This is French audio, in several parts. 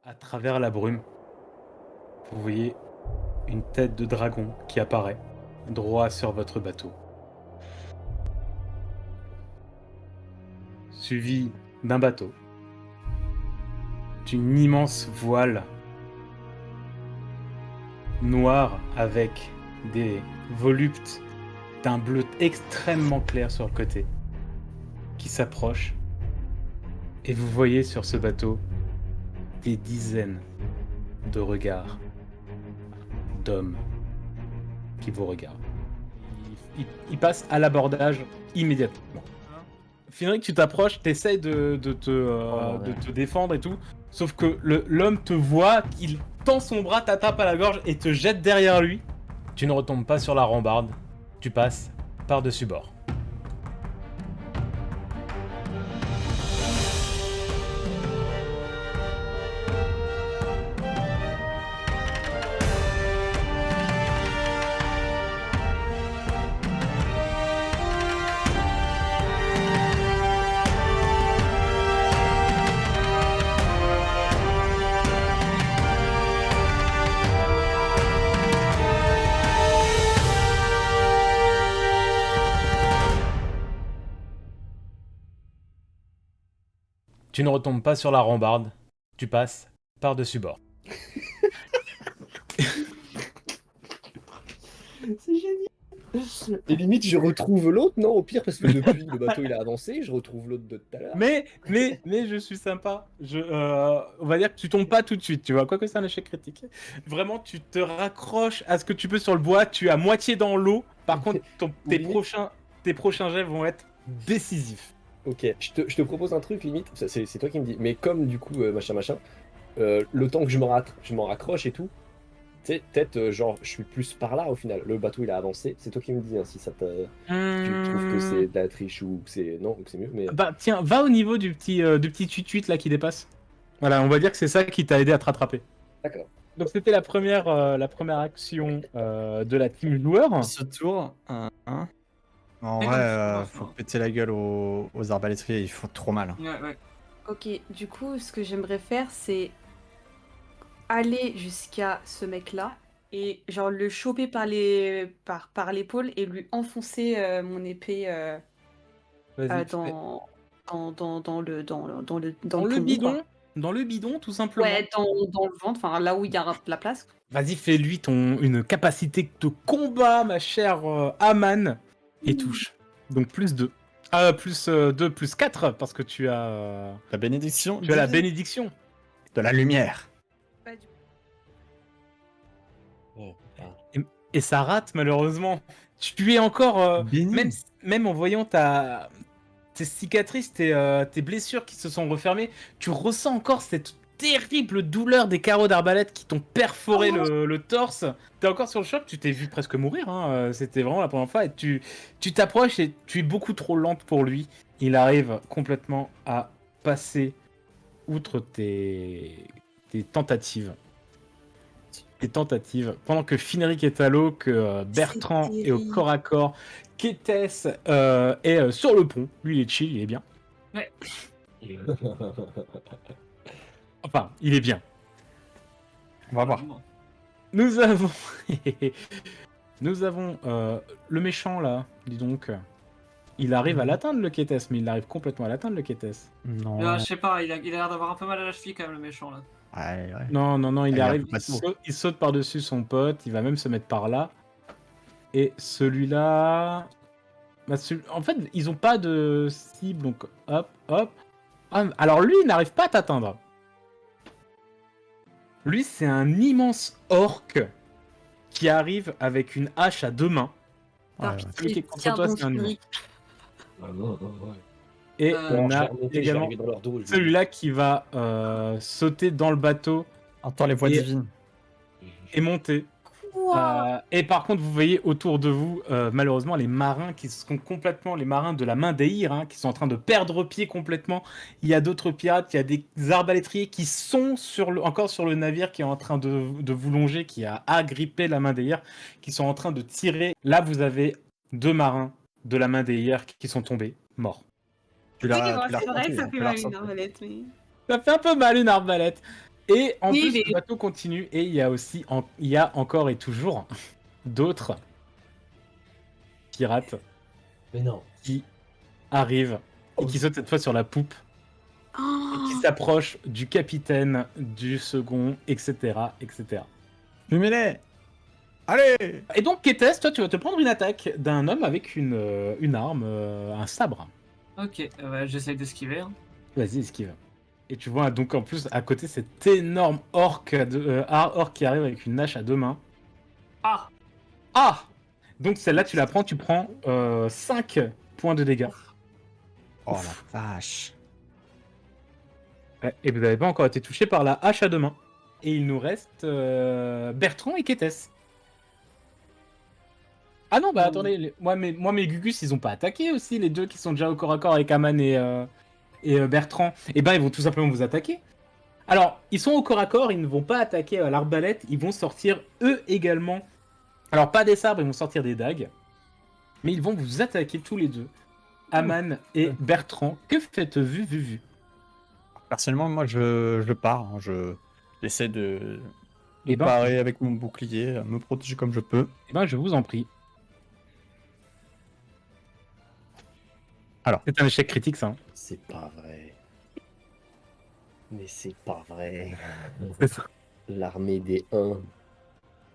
À travers la brume, vous voyez une tête de dragon qui apparaît droit sur votre bateau, suivi d'un bateau, d'une immense voile noire avec des voluptes d'un bleu extrêmement clair sur le côté qui s'approche. Et vous voyez sur ce bateau des dizaines de regards d'hommes qui vous regardent. Il passe à l'abordage immédiatement. Finric, tu t'approches, t'essayes de te défendre et tout, sauf que l'homme te voit, il tend son bras, t'attrape à la gorge et te jette derrière lui. Tu ne retombes pas sur la rambarde, tu passes par-dessus bord. Tu ne retombes pas sur la rambarde, tu passes par-dessus bord. C'est génial. Et limite, je retrouve l'autre, non? Au pire, parce que depuis le bateau il a avancé, je retrouve l'autre de tout à l'heure. Mais je suis sympa. On va dire que tu tombes pas tout de suite, tu vois, quoique c'est un échec critique. Vraiment, tu te raccroches à ce que tu peux sur le bois, tu es à moitié dans l'eau. Par contre, tes prochains jets vont être décisifs. Ok, je te propose un truc, limite, c'est toi qui me dis, mais comme du coup, machin, le temps que je m'en raccroche et tout, tu sais, peut-être, genre, je suis plus par là au final. Le bateau il a avancé, c'est toi qui me dis hein, si ça te. Si tu trouves que c'est de la triche ou que c'est. Non, ou que c'est mieux, mais. Bah tiens, va au niveau du petit tuit là qui dépasse. Voilà, on va dire que c'est ça qui t'a aidé à te rattraper. D'accord. Donc c'était la première action de la team joueur. Ce tour, hein. En Et vrai, comme ça, faut péter la gueule aux arbalétriers, ils font trop mal. Ouais. Ok, du coup, ce que j'aimerais faire, c'est aller jusqu'à ce mec-là et genre le choper par l'épaule et lui enfoncer mon épée Vas-y, dans le dans le poumon, bidon, quoi. dans le bidon tout simplement. Ouais, dans le ventre, enfin là où il y a de la place. Vas-y, fais-lui une capacité de combat, ma chère Aman, et touche. Donc plus 2. Plus 2, plus 4, parce que tu as La bénédiction la bénédiction. de la lumière. Pas du- Oh, putain. Et ça rate, malheureusement. Tu es encore... Béni. même en voyant tes cicatrices, tes blessures qui se sont refermées, tu ressens encore cette terrible douleur des carreaux d'arbalète qui t'ont perforé le torse. T'es encore sur le choc, tu t'es vu presque mourir, hein. C'était vraiment la première fois. Et tu t'approches et tu es beaucoup trop lente pour lui. Il arrive complètement à passer outre tes tentatives. Pendant que Finric est à l'eau, que Bertrand est au corps à corps, qu'Étès est sur le pont. Lui, il est chill, il est bien. Ouais. Enfin, il est bien. On va voir. Nous avons... le méchant, là, dis donc. Il arrive à l'atteindre, le Kétès, mais il arrive complètement à l'atteindre, le Kétès. Non. Je sais pas, il a l'air d'avoir un peu mal à la cheville quand même, le méchant là. Ouais. Non, il Il arrive, arrive pas il saute par-dessus son pote, il va même se mettre par là. Et celui-là... Bah, en fait, ils ont pas de cible, donc hop. Ah, alors lui, il n'arrive pas à t'atteindre. Lui, c'est un immense orc qui arrive avec une hache à 2 mains. Ouais, ouais. Celui qui est contre Tiens toi, donc, c'est un humain. Finric. Ah non, ouais. Et on Alors, je vais a remonter, je vais également arriver dans leur dos. celui-là qui va sauter dans le bateau Entends les voix Et- divines. et monter. Wow. Et par contre, vous voyez autour de vous, malheureusement, les marins qui sont complètement les marins de la main d'Aïr, hein, qui sont en train de perdre pied complètement. Il y a d'autres pirates, il y a des arbalétriers qui sont encore sur le navire qui est en train de vous longer, qui a agrippé la main d'Aïr, qui sont en train de tirer. Là, vous avez 2 marins de la main d'Aïr qui sont tombés, morts. Tu Oui, l'as bon, c'est vrai que ça ressenti, fait tu l'as mal une ressenti. arbalète, mais... Ça fait un peu mal une arbalète. Et en Oui, plus, mais- le bateau continue et il y a aussi, il y a encore et toujours d'autres pirates Mais non. qui arrivent et qui sautent cette fois sur la poupe et qui Oh, s'approchent du capitaine, du second, etc., etc. Fumez-les. Allez. Et donc, Kétès, toi, tu vas te prendre une attaque d'un homme avec une arme, un sabre. Ok, j'essaye d'esquiver. Hein. Vas-y, esquive. Et tu vois donc en plus à côté cet énorme orc, orc qui arrive avec une hache à 2 mains. Ah. Ah! Donc celle-là, tu la prends, tu prends 5 points de dégâts. Oh la vache. Ouais, et vous n'avez pas encore été touché par la hache à 2 mains. Et il nous reste Bertrand et Kétès. Ah non, bah attendez, moi mes Gugus, ils ont pas attaqué aussi, les deux qui sont déjà au corps à corps avec Aman et Bertrand. Et ben ils vont tout simplement vous attaquer. Alors, ils sont au corps à corps, ils ne vont pas attaquer à l'arbalète, ils vont sortir eux également. Alors, pas des sabres, ils vont sortir des dagues. Mais ils vont vous attaquer tous les deux. Aman et Bertrand, que faites-vous, vu? Personnellement, moi, je pars. Hein, j'essaie de Eh ben, parer avec mon bouclier, me protéger comme je peux. eh ben, je vous en prie. Alors. C'est un échec critique, ça. Hein. C'est pas vrai. Mais c'est pas vrai. C'est ça. L'armée des 1.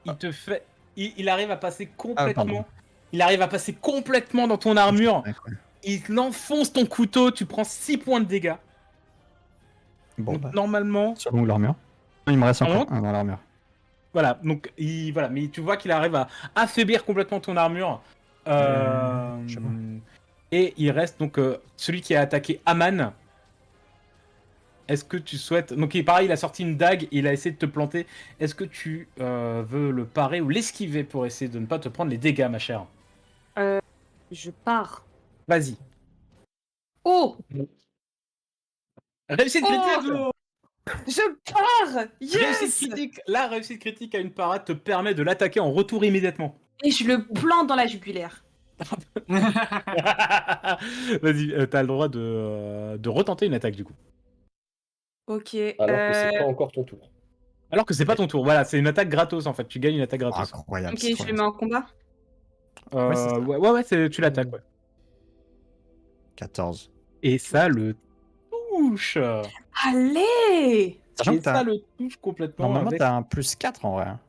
Il te fait... Il arrive à passer pardon. complètement... il arrive à passer complètement dans ton armure. Ouais. Il enfonce ton couteau, tu prends 6 points de dégâts. Bon, Donc, bah, normalement... sur l'armure. Il me reste encore Pardon un dans l'armure. Voilà, donc voilà, mais tu vois qu'il arrive à affaiblir complètement ton armure. Je vois. Et il reste donc celui qui a attaqué Aman. Est-ce que tu souhaites... Donc pareil, il a sorti une dague, il a essayé de te planter. Est-ce que tu veux le parer ou l'esquiver pour essayer de ne pas te prendre les dégâts, ma chère? je pars. Vas-y. Oh, Réussite critique. Oh je pars. Réussite Yes. critique. La réussite critique à une parade te permet de l'attaquer en retour immédiatement. Et je le plante dans la jugulaire. Vas-y, t'as le droit de retenter une attaque du coup. Ok. Alors que c'est pas encore ton tour. Alors que c'est pas ton tour, voilà, c'est une attaque gratos en fait, tu gagnes une attaque gratos. Incroyable. Ok, c'est je trop le bien. mets en combat. Ouais, c'est ça. Ouais, tu l'attaques, ouais. 14. Et ça le touche. Allez. Sachant Et que t'as ça le touche complètement. normalement, avec- t'as un plus 4 en vrai. Hein,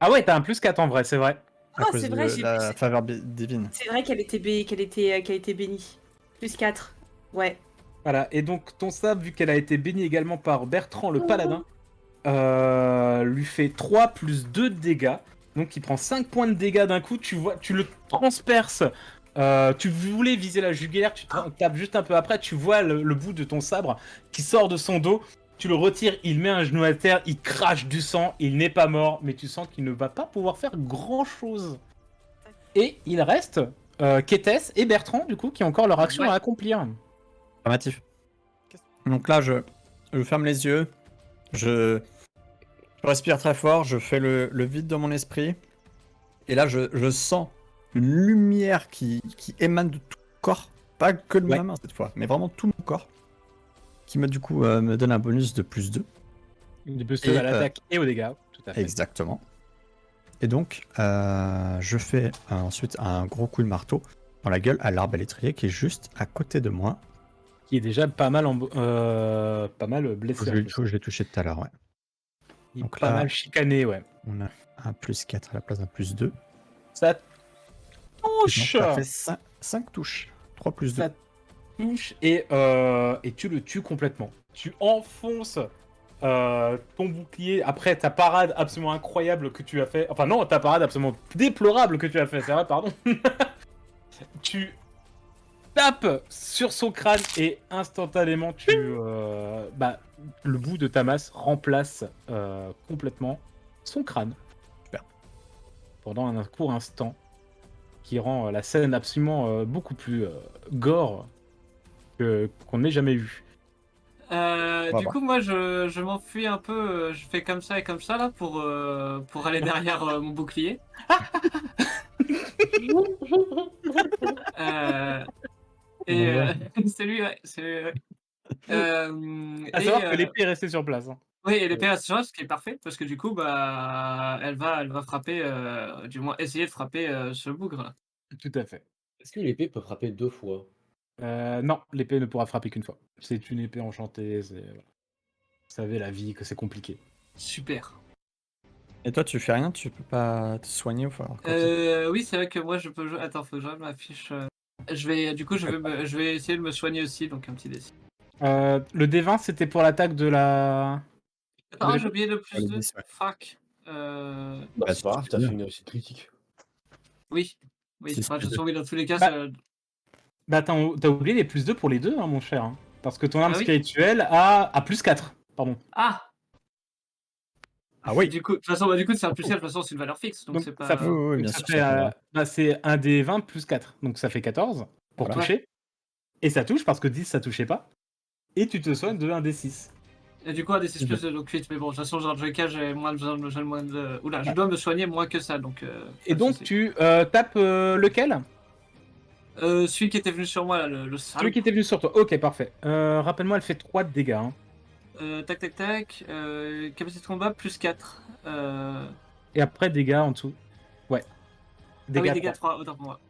Ah ouais, t'as un plus 4 en vrai, c'est vrai. à Ah, cause c'est de vrai, j'ai la plus- faveur divine. C'est vrai qu'elle était, qu'elle était bénie. Plus 4. Ouais. Voilà, et donc ton sabre, vu qu'elle a été bénie également par Bertrand le paladin, lui fait 3 plus 2 de dégâts. Donc il prend 5 points de dégâts d'un coup, tu vois, tu le transperces. Tu voulais viser la jugulaire, tu tapes juste un peu après, tu vois le bout de ton sabre qui sort de son dos, tu le retires, il met un genou à terre, il crache du sang, il n'est pas mort, mais tu sens qu'il ne va pas pouvoir faire grand chose. Et il reste Kétès et Bertrand, du coup, qui ont encore leur action Ouais. à accomplir. Affirmatif. Donc là, je ferme les yeux, je respire très fort, je fais le vide dans mon esprit, et là, je sens une lumière qui émane de tout le corps, pas que de Ouais. ma main cette fois, mais vraiment tout mon corps, qui me donne un bonus de plus 2. De boost Et, à l'attaque et aux dégâts, tout à fait. Exactement. Et donc, je fais ensuite un gros coup de marteau dans la gueule à l'arbalétrier qui est juste à côté de moi. Qui est déjà pas mal, pas mal blessé. Je l'ai touché tout à l'heure, ouais. Il est donc pas là- mal chicané, ouais. On a un plus 4 à la place d'un plus 2. Ça Donc, touche. ça fait 5 touches. 3 plus 2. Ça touche et tu le tues complètement. Tu enfonces ton bouclier après ta parade absolument incroyable que tu as fait. Enfin non, ta parade absolument déplorable que tu as fait, c'est vrai, pardon. Tu tapes sur son crâne et instantanément le bout de ta masse remplace complètement son crâne. Super. Pendant un court instant qui rend la scène absolument beaucoup plus gore qu'on n'ait jamais vu. Du voir. coup, moi, je m'enfuis un peu. Je fais comme ça et comme ça là pour aller derrière mon bouclier. Et c'est lui, ouais. À Et, savoir que l'épée est restée sur place. Hein. Oui, et l'épée assurance, ce qui est parfait, parce que du coup, bah, elle va frapper, du moins essayer de frapper ce bougre là. Tout à fait. Est-ce que l'épée peut frapper 2 fois? Non, l'épée ne pourra frapper qu'une fois. C'est une épée enchantée, voilà. Vous savez, la vie, que c'est compliqué. Super. Et toi, tu fais rien, tu peux pas te soigner ou faire quoi que ce soit. Oui, c'est vrai que moi je peux jouer. Attends, faut que je regarde ma fiche. Je vais, du coup, je vais essayer de me soigner aussi, donc un petit D6. Le D20, c'était pour l'attaque de la... Attends, j'ai l'épée oublié le Ah, plus le 2. 10, ouais. Fuck. Bah, Bah, c'est pas grave, si t'as tu fait veux. une réussite critique. Oui. Oui, Si, enfin, si, je suis dans tous les cas. Bah, Bah, t'as oublié les plus 2 pour les deux, hein, mon cher. Hein. Parce que ton arme Ah oui. spirituelle a plus 4. Pardon. Ah! Ah oui. Du coup, de toute façon, c'est un plus 4, de toute façon, c'est une valeur fixe, donc Donc, c'est ça, Oui, pas. oui, oui, donc bien ça sûr, fait, ça comptera. bah, c'est un des 20 plus 4. Donc ça fait 14 pour Voilà. toucher. Et ça touche parce que 10 ça touchait pas. Et tu te soignes de 1 des 6. Et du coup, un des 6 plus 2, donc 8. Mais bon, de toute façon, dans tous les cas, j'ai moins de. Oula, je dois me soigner moins que ça, donc. Et pas de donc souci. tu tapes lequel? Celui qui était venu sur moi, là, le salaud. Celui qui était venu sur toi. Ok, parfait. Rappelle-moi, elle fait 3 de dégâts. Hein. Tac, tac, tac. Capacité de combat, plus 4. Et après, dégâts en dessous. Ouais. Ah oui, Dégâts dégâts 3. 3, autant pour moi.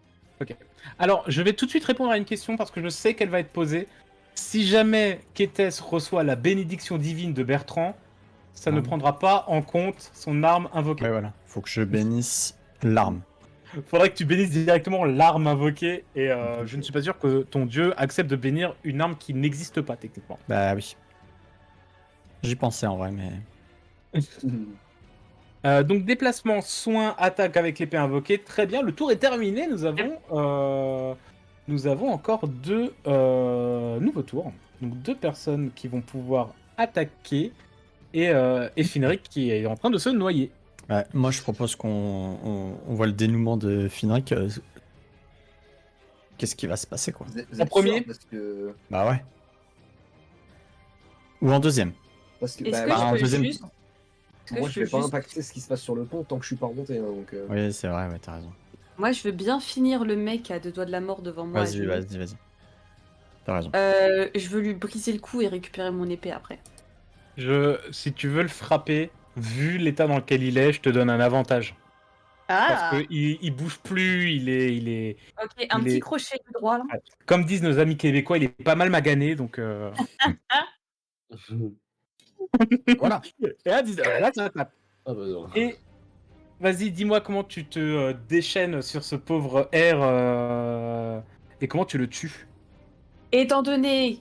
Ok. Alors, je vais tout de suite répondre à une question parce que je sais qu'elle va être posée. Si jamais Kétès reçoit la bénédiction divine de Bertrand, ça ne prendra pas en compte son arme invoquée. Ouais, voilà. Faut que je bénisse l'arme. Faudrait que tu bénisses directement l'arme invoquée et je ne suis pas sûr que ton dieu accepte de bénir une arme qui n'existe pas techniquement. Bah oui. J'y pensais en vrai, mais. Donc déplacement, soin, attaque avec l'épée invoquée, très bien. Le tour est terminé. Nous avons encore 2 nouveaux tours. Donc 2 personnes qui vont pouvoir attaquer et Finric qui est en train de se noyer. Ouais, moi, je propose qu'on on voit le dénouement de Finric. Qu'est-ce qui va se passer, quoi? Vous êtes En premier sûr, parce que Bah ouais. Ou en deuxième. Est-ce bah, que bah, je en peux deuxième- juste... est-ce que moi je je peux vais pas juste- impacter ce qui se passe sur le pont tant que je suis pas remonté. Hein, donc, Oui, c'est vrai, ouais, t'as raison. Moi, je veux bien finir le mec à 2 doigts de la mort devant moi. à Vas-y, genoux. vas-y. T'as raison. Je veux lui briser le cou et récupérer mon épée après. Si tu veux le frapper, vu l'état dans lequel il est, je te donne un avantage. Parce Ah, qu'il bouge plus, il est... ok, un il petit est- crochet du droit là. Ouais. Comme disent nos amis québécois, il est pas mal magané, donc... Voilà. Et là, ça tape. Ah bah non. Et vas-y, dis-moi comment tu te déchaînes sur ce pauvre R et comment tu le tues. Étant donné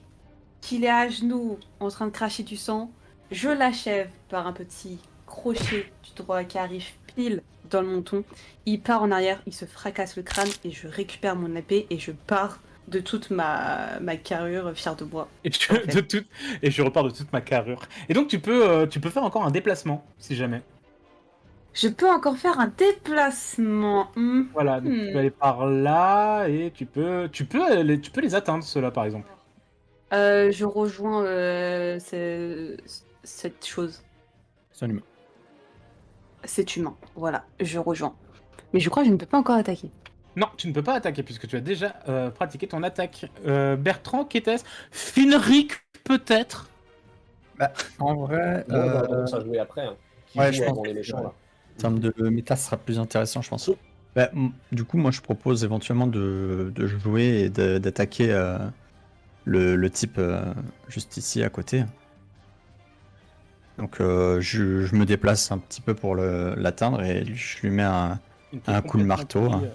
qu'il est à genoux en train de cracher du sang, je l'achève par un petit crochet du droit qui arrive pile dans le menton. Il part en arrière, il se fracasse le crâne et je récupère mon épée et je pars de toute ma carrure fière de moi. Et, Parfait. et je repars de toute ma carrure. Et donc tu peux faire encore un déplacement, si jamais. Je peux encore faire un déplacement. Voilà, donc tu peux aller par là et tu peux les atteindre, ceux-là, par exemple. Je rejoins cette chose. C'est un humain. Cet humain. Voilà, je rejoins. Mais je crois que je ne peux pas encore attaquer. Non, tu ne peux pas attaquer puisque tu as déjà pratiqué ton attaque. Bertrand, qu'était-ce? Finric, peut-être? En vrai, Moi, j'aurais tendance à jouer après. Hein, qui ouais, joue je pense avant les que- méchants là. en termes de méta, ce sera plus intéressant, je pense. Bah, du coup, moi, je propose éventuellement de jouer et d'attaquer le type juste ici à côté. Donc, je me déplace un petit peu pour l'atteindre et je lui mets un Qui est coup de complètement marteau. pris,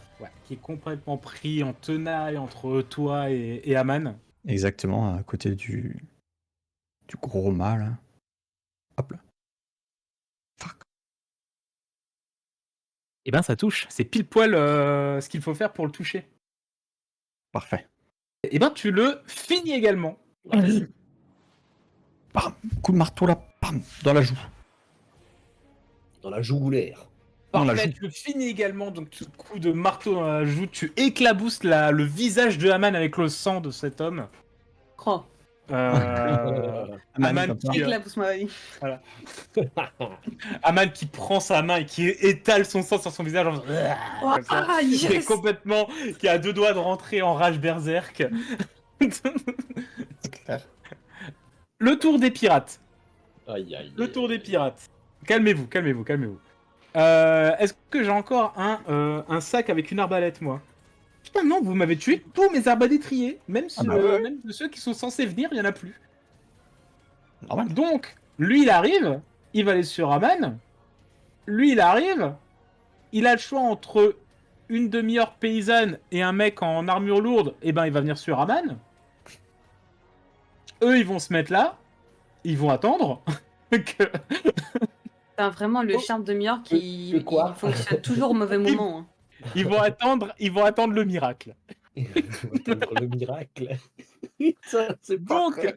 qui est complètement pris en tenaille entre toi et Aman. Exactement à côté du gros mât, là. Hop là. Fuck. Et ben ça touche, c'est pile poil ce qu'il faut faire pour le toucher. Parfait. Et ben tu le finis également. Bam, coup de marteau là, bam, dans la joue. Dans la jougulaire. Dans la Parfait, joue. tu le finis également, donc coup de marteau dans la joue, tu éclabousses le visage de Aman avec le sang de cet homme. Oh, Aman comme ça. qui, éclabousse ma vie. Aman qui prend sa main et qui étale son sang sur son visage. Comme ça. Ah, Qui est yes. complètement, qui a 2 doigts de rentrer en rage berserk. C'est clair. Le tour des pirates. Aïe, aïe. Le tour des pirates. Calmez-vous. Est-ce que j'ai encore un sac avec une arbalète, moi? Putain, non, vous m'avez tué tous mes arbalétriers. Même même de ceux qui sont censés venir, il n'y en a plus. Normal. Donc, lui, il arrive, il va aller sur Aman. Lui, il arrive, il a le choix entre une demi-heure paysanne et un mec en armure lourde. Et ben, il va venir sur Aman. Eux, ils vont se mettre là. Ils vont attendre que... C'est vraiment le charme de Mior qui que quoi il fonctionne toujours au mauvais moment. hein. Ils vont attendre le miracle. Attendre le miracle. Putain, c'est Donc, parfait.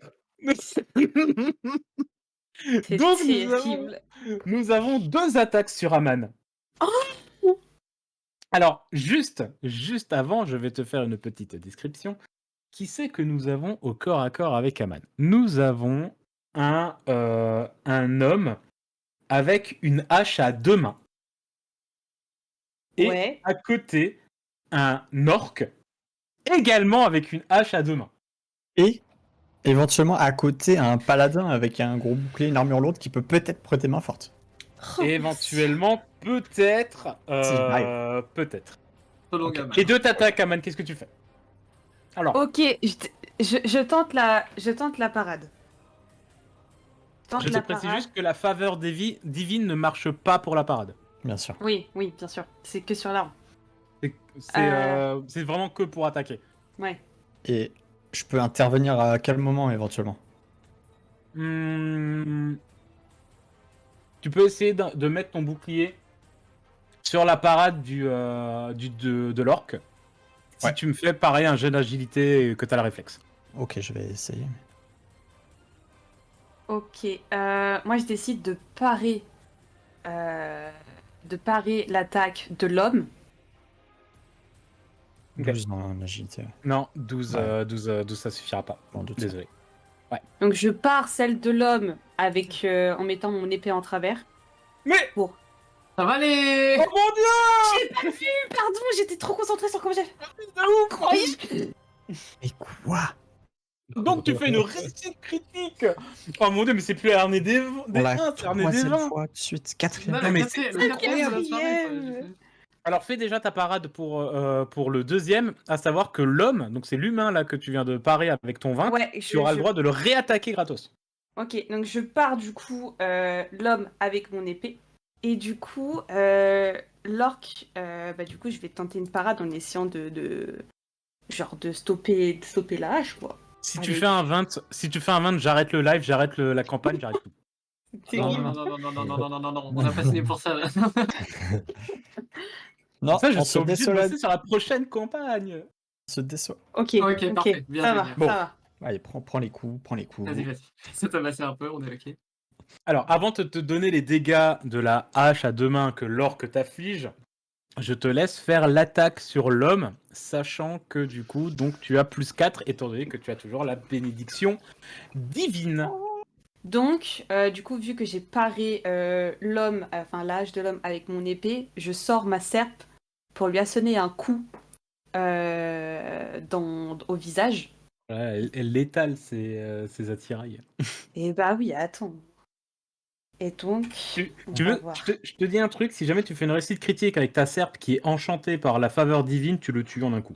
C'est Donc, terrible. nous avons 2 attaques sur Aman. Alors, juste avant, je vais te faire une petite description. Qui c'est que nous avons au corps à corps avec Aman? Nous avons un homme avec une hache à 2 mains. Et Ouais. à côté, un orc également avec une hache à 2 mains. Et éventuellement à côté un paladin avec un gros bouclier, une armure lourde qui peut peut-être prêter main forte. Et éventuellement, peut-être. Peut-être. Solo Ok. gamin. Et 2 t'attaques, Aman, qu'est-ce que tu fais? Alors, Ok, je tente la parade. Tente je te la précise parade. juste que la faveur divine ne marche pas pour la parade. Bien sûr. Oui, bien sûr. C'est que sur l'arme. C'est vraiment que pour attaquer. Ouais. Et je peux intervenir à quel moment éventuellement? Tu peux essayer de mettre ton bouclier sur la parade de l'orc. Si Ouais. tu me fais pareil un jet d'agilité et que tu as le réflexe. Ok, je vais essayer. Ok. Moi, je décide de parer l'attaque de l'homme. Ok. 12 en agilité. Ouais. Non, 12, Ouais. 12 ça suffira pas. J'en doute. Désolé. Donc, je pars celle de l'homme avec en mettant mon épée en travers. Mais Ça va aller. oh mon dieu! J'ai pas vu, pardon, j'étais trop concentrée sur comment j'ai. Mais quoi? Donc tu fais une réussite critique! Oh mon dieu, mais c'est plus Arné des On 1, l'a c'est Arné des 3 20! fois de suite. 4e. Non, mais le quatrième de la soirée, quatrième. Alors fais déjà ta parade pour le deuxième, à savoir que l'homme, donc c'est l'humain là que tu viens de parer avec ton 20, Ouais, tu auras le droit de le réattaquer gratos. Ok, donc je pars du coup l'homme avec mon épée. Et du coup, l'orc, du coup, je vais tenter une parade en essayant de stopper la hache, quoi. Si tu Avec- fais un 20, j'arrête le live, j'arrête la campagne, j'arrête tout. Non, Terrible. non, on a pas signé pour ça. Là. Non, Ça, je on suis se obligé de désolade. bosser sur la prochaine campagne. On se déçoit. Ok, Ok, parfait, bien ça joué, va, bien. Bon. ça va. Allez, prends les coups, prends les coups. Vas-y. Ça t'a massé un peu, on est ok. Alors, avant de te donner les dégâts de la hache à 2 mains que l'orc t'afflige, je te laisse faire l'attaque sur l'homme, sachant que du coup, donc tu as plus 4, étant donné que tu as toujours la bénédiction divine. Donc, du coup, vu que j'ai paré l'homme, enfin la hache de l'homme avec mon épée, je sors ma serpe pour lui assonner un coup au visage. Ouais, elle étale ses attirails. Et bah oui, attends. Et donc, Tu on tu va veux, voir. je te dis un truc, si jamais tu fais une réussite critique avec ta serpe qui est enchantée par la faveur divine, tu le tues en un coup.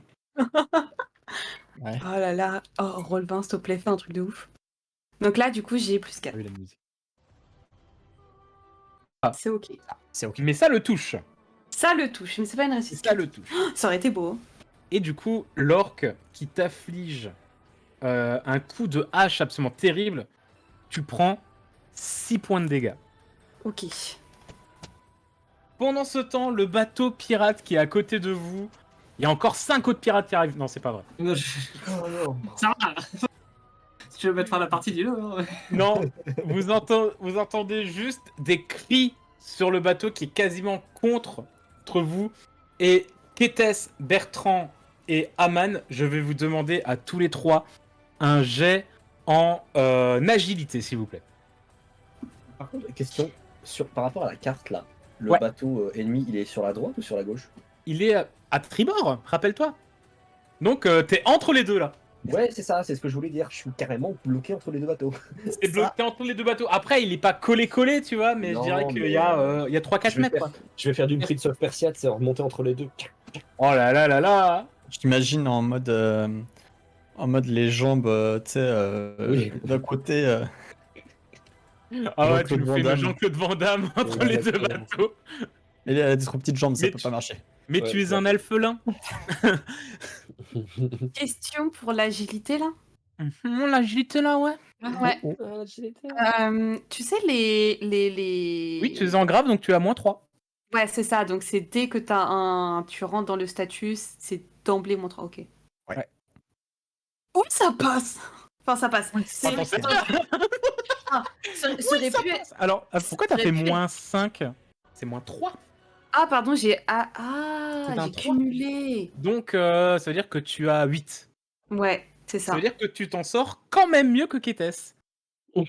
Ouais. Oh là là, oh Roll20, s'il te plaît, fais un truc de ouf. Donc là, du coup, j'ai plus 4. Ah oui, la musique. C'est ok. C'est ok. Mais ça le touche. Ça le touche, mais c'est pas une réussite. Ça le touche. Ça aurait été beau. Et du coup, l'orc qui t'afflige un coup de hache absolument terrible, tu prends 6 points de dégâts. Ok. Pendant ce temps, le bateau pirate qui est à côté de vous, il y a encore 5 autres pirates qui arrivent. Non, c'est pas vrai. Non, ça va. Si tu veux mettre fin à la partie, dis-le. Hein. Non, vous entendez juste des cris sur le bateau qui est quasiment contre vous. Et Kétès, Bertrand et Aman, je vais vous demander à tous les 3 un jet en agilité, s'il vous plaît. Par contre, question par rapport à la carte là, le Ouais. bateau ennemi, il est sur la droite ou sur la gauche? Il est à tribord, rappelle-toi. Donc, t'es entre les deux là. Ouais, c'est ça, c'est ce que je voulais dire. Je suis carrément bloqué entre les deux bateaux. C'est bloqué entre les deux bateaux. Après, il est pas collé, tu vois, mais je Non, dirais qu'il mais, y a 3-4 je vais mètres, faire- quoi. Je vais faire du Prince of Persia, c'est remonter entre les deux. Oh là là là là. Je t'imagine en mode les jambes, tu sais, Oui. d'un côté. Ah ouais, tu Jean-Claude nous Van fais le Damme. Jean-Claude Van Damme entre Ouais, les deux exactement. bateaux. Et il a des trop petites jambes, ça Mais peut tu- pas marcher. Mais Ouais, tu es ouais. un alphelin. Question pour l'agilité là. L'agilité là, ouais. Ouais. Tu sais les. Oui, tu es en grave, donc tu as -3. Ouais, c'est ça. Donc c'est dès que tu rentres dans le statut, c'est d'emblée mon 3. Ok. Ouais. Où ça passe? Enfin, ça passe. Attends, c'est Ça aurait pu être- Alors, pourquoi t'as Ça fait aurait pu être- -5? C'est -3. Ah, pardon, j'ai. C'est un J'ai 3. cumulé. Donc, ça veut dire que tu as 8. Ouais, c'est Ça ça. veut dire que tu t'en sors quand même mieux que Kétès. Ah,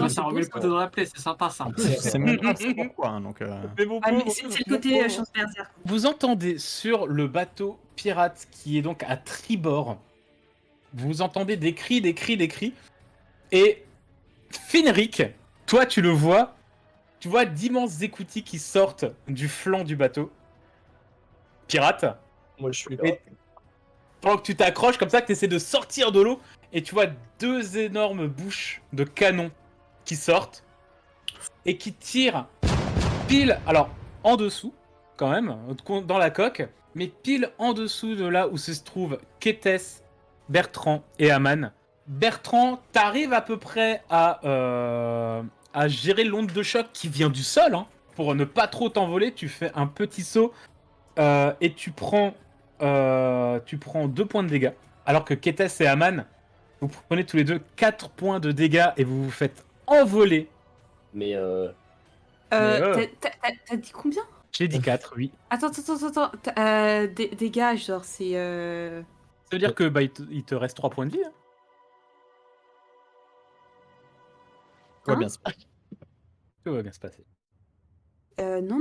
ça remet le couteau dans la plaie, c'est sympa ça. C'est même pas c'est pourquoi, hein, donc. Mais mon Ah, mais pauvre, c'est le mon côté pauvre. chance berserk. Vous entendez sur le bateau pirate qui est donc à tribord, vous entendez des cris, et Finric, toi tu le vois, tu vois d'immenses écoutilles qui sortent du flanc du bateau pirate, Moi, je suis là. Et- pendant que tu t'accroches comme ça, que tu essaies de sortir de l'eau, et tu vois 2 énormes bouches de canon qui sortent, et qui tirent pile, alors en dessous, quand même, dans la coque, mais pile en dessous de là où se trouvent Kétès, Bertrand et Aman. Bertrand, t'arrives à peu près à gérer l'onde de choc qui vient du sol, hein. Pour ne pas trop t'envoler, tu fais un petit saut et tu prends 2 points de dégâts. Alors que Kétès et Aman, vous prenez tous les deux 4 points de dégâts et vous vous faites envoler. Mais T'as dit combien? J'ai dit 4, oui. Attends. Dégage, genre, c'est. Ça veut dire que il te reste 3 points de vie. Hein. Tout va Hein bien se passer. Tout va bien se passer. Non.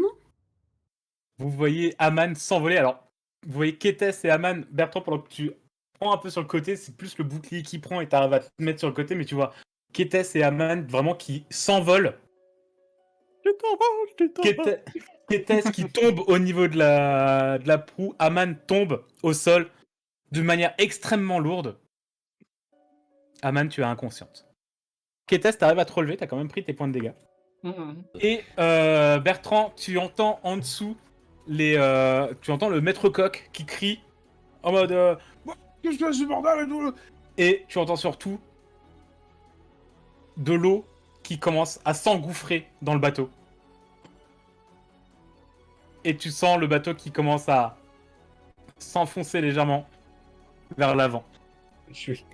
Vous voyez Aman s'envoler. Alors, vous voyez Kétès et Aman, Bertrand, pendant que tu prends un peu sur le côté, c'est plus le bouclier qui prend et t'arrives à te mettre sur le côté, mais tu vois Kétès et Aman vraiment qui s'envolent. Kétès qui tombe au niveau de la proue, Aman tombe au sol de manière extrêmement lourde. Aman, tu es inconsciente. Kétès, t'arrives à te relever, t'as quand même pris tes points de dégâts. Et Bertrand, tu entends en dessous tu entends le maître coq qui crie en mode qu'est-ce que c'est ce bordel et tout. Et tu entends surtout de l'eau qui commence à s'engouffrer dans le bateau. Et tu sens le bateau qui commence à s'enfoncer légèrement vers l'avant. je suis.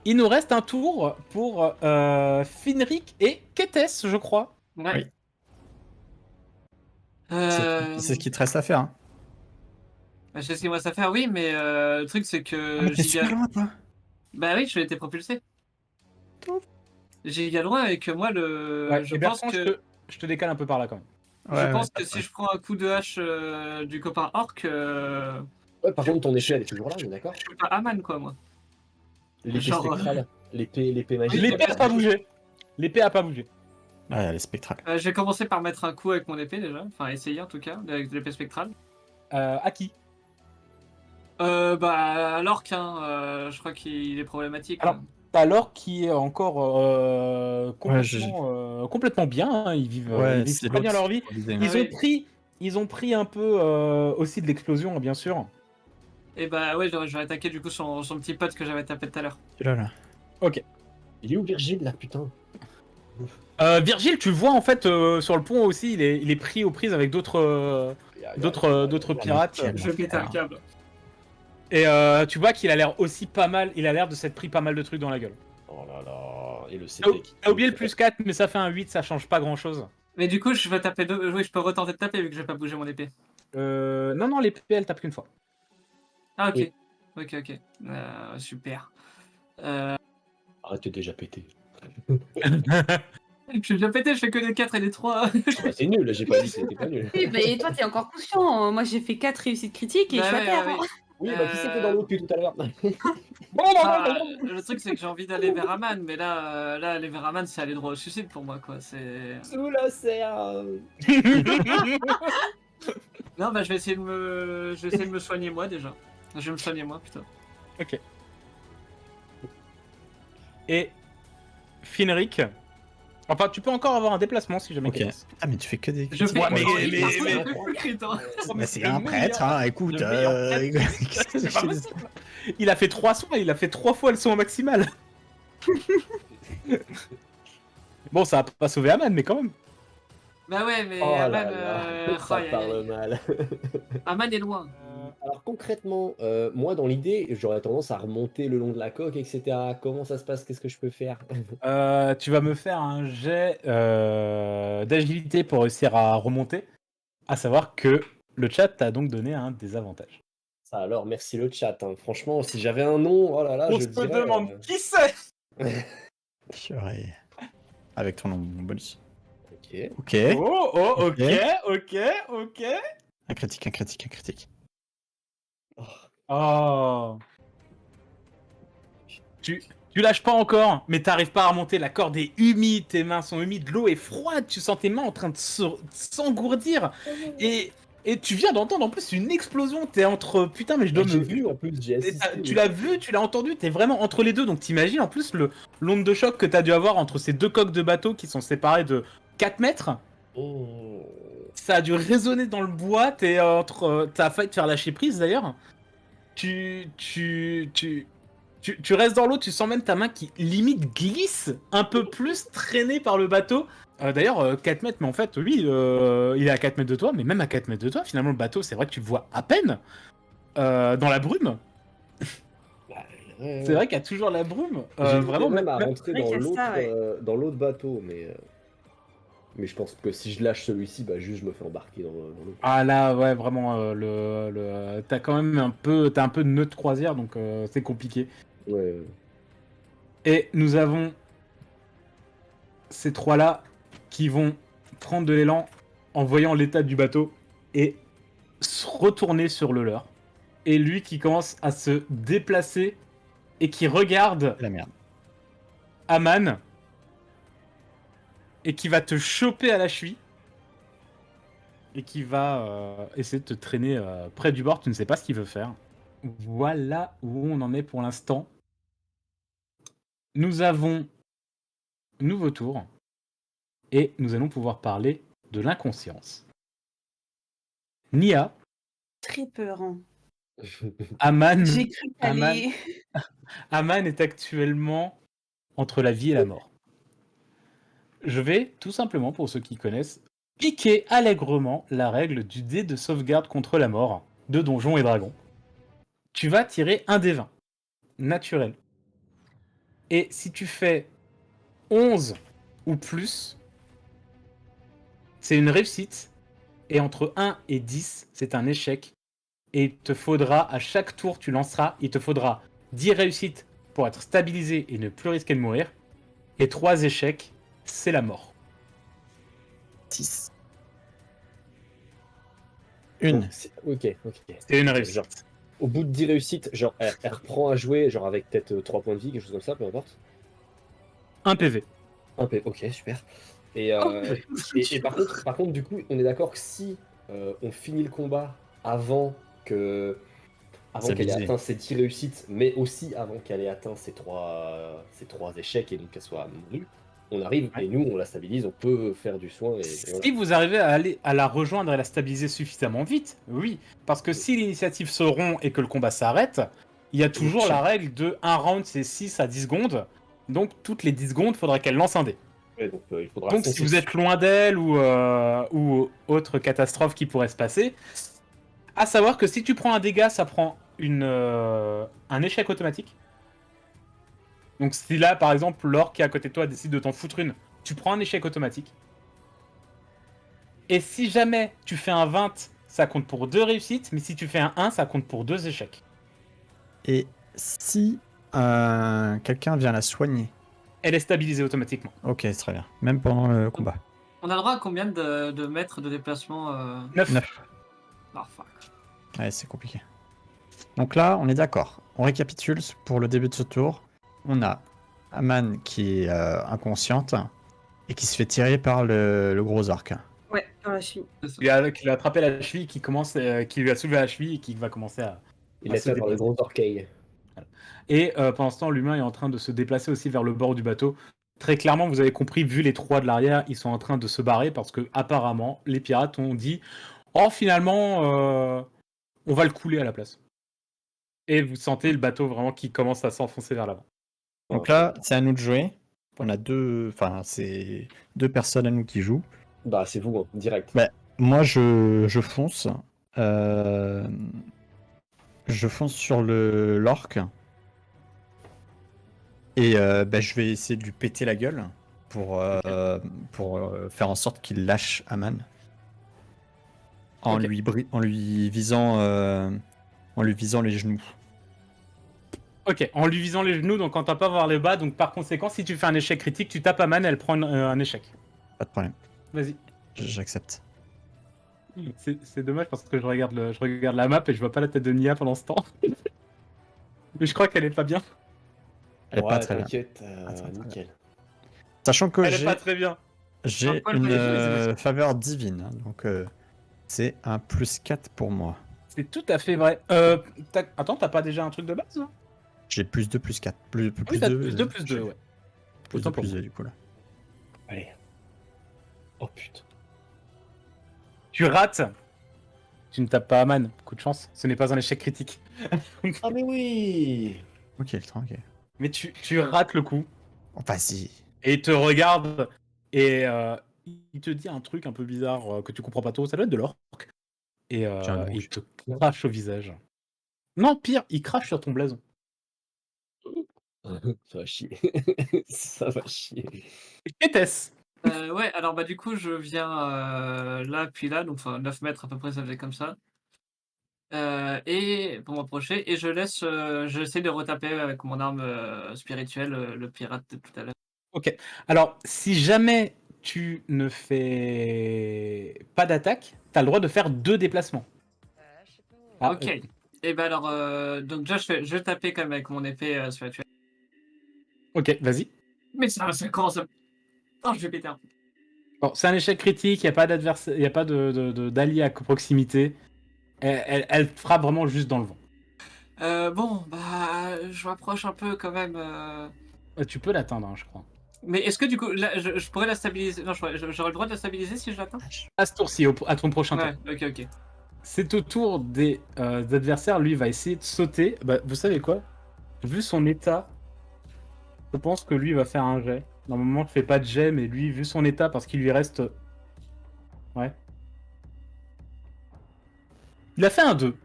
Il nous reste un tour pour Finric et Kétès, je crois. Ouais. Oui. C'est ce qui te reste à faire. Hein. Je sais ce qu'il me reste à faire, oui, mais le truc c'est que. mais t'es super loin, toi. Bah oui, je l'ai été propulsé. Giga loin et que moi, Ouais, je et pense Bertrand, que. je te décale un peu par là quand même. Je pense que si je prends un coup de hache du copain orc, Ouais, par contre, ton échelle est toujours là, on est d'accord? je suis pas Aman quoi, moi. L'épée Genre, spectrale, l'épée magique. L'épée a pas bougé. L'épée a pas bougé. Ouais, elle est spectrale. Je vais commencer par mettre un coup avec mon épée déjà, enfin essayer en tout cas, avec de l'épée spectrale. À qui? Bah, l'orc, hein, je crois qu'il est problématique. Alors, hein. t'as l'orc qui est encore Ouais, complètement bien. Hein. Ils vivent c'est très bien l'autre. leur vie. oui. Ils ont pris un peu aussi de l'explosion, bien sûr. Et bah ouais, je vais attaquer du coup son petit pote que j'avais tapé tout à l'heure. Là. Il est où Virgile là, putain? Virgile, tu le vois en fait sur le pont aussi. Il est pris aux prises avec d'autres pirates. Quel Je vais péter un enfer. câble. Et tu vois qu'il a l'air aussi pas mal. Il a l'air de s'être pris pas mal de trucs dans la gueule. Oh là là. Et le T'as CP qui. oublié le plus 4, mais ça fait un 8, ça change pas grand chose. Mais du coup, je vais taper deux. Oui, je peux retenter de taper vu que je vais pas bouger mon épée. Non, l'épée elle tape qu'une fois. Ah, ok. Oui. Ok. Super. Ah, t'es déjà pété. Je suis déjà pété, je fais que des 4 et des 3. Bah, c'est nul, j'ai pas dit que c'était pas nul. Oui, mais toi, t'es encore conscient. Moi, j'ai fait 4 réussites critiques et je suis à terre. ouais. Oui, bah qui c'est qui est dans l'eau depuis tout à l'heure? Ah, le truc, c'est que j'ai envie d'aller vers Aman, mais là, aller vers Aman, c'est aller droit au suicide pour moi, quoi. C'est. Sous l'océan. Non, bah, je vais essayer de me soigner moi déjà. Je vais me soigner moi plutôt. Ok. Et Finric. Enfin, tu peux encore avoir un déplacement si jamais. Ok. tu passes. Ah, mais tu fais que des. Je fais Ouais, Bah, c'est un prêtre, hein, écoute. Le meilleur C'est pas possible. Il a fait 3 soins, il a fait 3 fois le soin maximal. Bon, ça a pas sauvé Aman, mais quand même. Bah ouais, mais Oh là Aman, là, ça aïe, aïe, parle aïe. mal. Aman est loin. Alors concrètement, moi dans l'idée, j'aurais tendance à remonter le long de la coque, etc. Comment ça se passe? Qu'est-ce que je peux faire? Tu vas me faire un jet d'agilité pour réussir à remonter. À savoir que le chat t'a donc donné un désavantage. Ça alors, merci le chat. Hein. Franchement, si j'avais un nom, oh là là, On je se dirais. demande qui c'est. Purée. Avec ton nom bonus. Ok. Ok. Oh, Ok. ok. Un critique, un critique, un critique. Oh. Tu lâches pas encore, mais t'arrives pas à remonter. La corde est humide, tes mains sont humides, l'eau est froide, tu sens tes mains en train de s'engourdir. Et tu viens d'entendre en plus une explosion. T'es entre putain, mais je dois me J'ai vu en plus, j'ai Et assisté. tu l'as vu, tu l'as entendu, t'es vraiment entre les deux. Donc t'imagines en plus l'onde de choc que t'as dû avoir entre ces deux coques de bateau qui sont séparées de 4 mètres. Oh. Ça a dû résonner dans le bois. T'es entre. T'as failli te faire lâcher prise d'ailleurs. Tu restes dans l'eau, tu sens même ta main qui limite glisse un peu plus, traînée par le bateau. D'ailleurs, 4 mètres, mais en fait, oui, il est à 4 mètres de toi, mais même à 4 mètres de toi, finalement, le bateau, c'est vrai que tu le vois à peine dans la brume. C'est vrai qu'il y a toujours la brume. J'ai Vraiment, même à même- rentrer Ouais, dans qu'il y a l'autre ça, ouais. dans l'autre bateau, mais je pense que si je lâche celui-ci, bah juste je me fais embarquer dans l'autre. Ah là, ouais, vraiment, t'as quand même t'as un peu de nœud de croisière, donc c'est compliqué. Ouais. Et nous avons ces trois-là qui vont prendre de l'élan en voyant l'état du bateau et se retourner sur le leur. Et lui qui commence à se déplacer et qui regarde La merde. Aman et qui va te choper à la cheville et qui va essayer de te traîner près du bord. Tu ne sais pas ce qu'il veut faire. Voilà où on en est pour l'instant. Nous avons nouveau tour et nous allons pouvoir parler de l'inconscience. Nia, Très peur. Hein. Aman, J'ai cru qu'aller. Aman est actuellement entre la vie et la mort. Je vais, tout simplement, pour ceux qui connaissent, piquer allègrement la règle du dé de sauvegarde contre la mort de Donjons et Dragons. Tu vas tirer un dé 20, naturel. Et si tu fais 11 ou plus, c'est une réussite. Et entre 1 et 10, c'est un échec. Et il te faudra, à chaque tour, tu lanceras, il te faudra 10 réussites pour être stabilisé et ne plus risquer de mourir. Et 3 échecs, c'est la mort. 6. Une. Ok. C'est une Genre, réussite. au bout de 10 réussites, genre, elle reprend à jouer, genre avec peut-être 3 points de vie, quelque chose comme ça, peu importe. 1 PV. Ok, super. Et par contre, du coup, on est d'accord que si on finit le combat avant qu'elle ait atteint ses 10 réussites, mais aussi avant qu'elle ait atteint ses 3 échecs et donc qu'elle soit mourue, on arrive et nous, on la stabilise, on peut faire du soin. Et Si voilà. vous arrivez à la rejoindre et la stabiliser suffisamment vite, oui. Parce que si l'initiative se rompt et que le combat s'arrête, il y a toujours la règle de 1 round, c'est 6 à 10 secondes. Donc toutes les 10 secondes, il faudrait qu'elle lance un dé. Ouais, donc, il faudra Donc si foncer vous dessus. êtes loin d'elle ou autre catastrophe qui pourrait se passer, à savoir que si tu prends un dégât, ça prend un échec automatique. Donc si là, par exemple, l'orc qui est à côté de toi décide de t'en foutre une, tu prends un échec automatique. Et si jamais tu fais un 20, ça compte pour 2 réussites, mais si tu fais un 1, ça compte pour 2 échecs. Et si quelqu'un vient la soigner? Elle est stabilisée automatiquement. Ok, c'est très bien. Même pendant le combat. On a le droit à combien de mètres de déplacement 9. 9. Ah, fuck. Ouais, c'est compliqué. Donc là, on est d'accord. On récapitule pour le début de ce tour. On a Aman qui est inconsciente et qui se fait tirer par le gros orc. Ouais, dans la cheville. Qui lui a attrapé la cheville, qui lui a soulevé la cheville et qui va commencer à Il a se fait par le déplacer. gros orteil. Et pendant ce temps, l'humain est en train de se déplacer aussi vers le bord du bateau. Très clairement, vous avez compris, vu les trois de l'arrière, ils sont en train de se barrer parce que apparemment, les pirates ont dit « Oh, finalement, on va le couler à la place. » Et vous sentez le bateau vraiment qui commence à s'enfoncer vers l'avant. Donc là, c'est à nous de jouer. On a c'est 2 personnes à nous qui jouent. Bah, c'est vous, hein, direct. Bah, moi, je fonce. Je fonce sur l'orc. Et je vais essayer de lui péter la gueule pour faire en sorte qu'il lâche Aman. En Ok. lui visant les genoux. Ok, en lui visant les genoux, donc quand t'as pas voir les bas, donc par conséquent, si tu fais un échec critique, tu tapes Aman, elle prend un échec. Pas de problème. Vas-y. J'accepte. C'est dommage parce que je regarde la map et je vois pas la tête de Nia pendant ce temps. Mais je crois qu'elle est pas bien. Elle est Ouais, pas très bien. t'inquiète, très bien. nickel. Sachant que Elle est pas très bien. j'ai Paul, une vas-y. faveur divine. Donc c'est un +4 pour moi. C'est tout à fait vrai. Attends, t'as pas déjà un truc de base hein? J'ai +2, +4. Plus Oui, t'as 2, +2, ouais. Plus Autant 2, pour plus moi. 2 du coup là. Allez. Oh putain. Tu rates. Tu ne tapes pas Aman. Coup de chance. Ce n'est pas un échec critique. Ah, mais oui. Ok, tranquille. Mais tu rates le coup. Oh, vas-y. Et il te regarde. Et il te dit un truc un peu bizarre que tu comprends pas trop. Ça doit être de l'orc. Et Tiens, il te crache au visage. Non, pire, il crache sur ton blason. Ça va chier. Ça va chier. Qu'était-ce? Ouais, alors bah du coup, je viens là, puis là, donc enfin 9 mètres à peu près, ça fait comme ça. Et pour m'approcher, et j'essaie de retaper avec mon arme spirituelle le pirate de tout à l'heure. Ok. Alors, si jamais tu ne fais pas d'attaque, t'as le droit de faire 2 déplacements. Ah, Ok. Et ben alors, donc déjà, je vais taper quand même avec mon épée spirituelle. ok, vas-y. Mais ça commence à... Oh, je vais péter un peu. Bon, c'est un échec critique, il n'y a pas d'adversaire, il y a pas d'allié à proximité. Elle frappe vraiment juste dans le vent. Bon, bah, je m'approche un peu quand même. Tu peux l'atteindre, hein, je crois. Mais est-ce que du coup, là, je pourrais la stabiliser? Non, j'aurais le droit de la stabiliser si je l'atteins? À ce tour-ci, à ton prochain tour. Ouais, ok. C'est au tour des adversaires. Lui va essayer de sauter. Bah, vous savez quoi? Vu son état, je pense que lui va faire un jet. Normalement, je fais pas de jet, mais lui, vu son état, parce qu'il lui reste... Ouais. Il a fait un 2.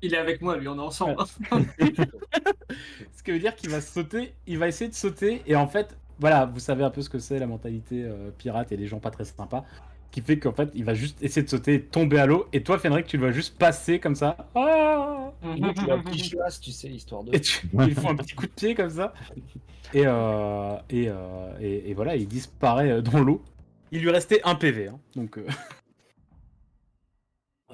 Il est avec moi, lui, on est ensemble. Ce qui veut dire qu'il va sauter, il va essayer de sauter, et en fait, voilà, vous savez un peu ce que c'est la mentalité pirate et les gens pas très sympas, qui fait qu'en fait, il va juste essayer de sauter et tomber à l'eau, et toi, Fenric, tu le vois juste passer comme ça. Ah Limite, tu as un petit chiasse, tu sais, histoire de. et il faut un petit coup de pied comme ça, et voilà, il disparaît dans l'eau. Il lui restait un PV, hein, donc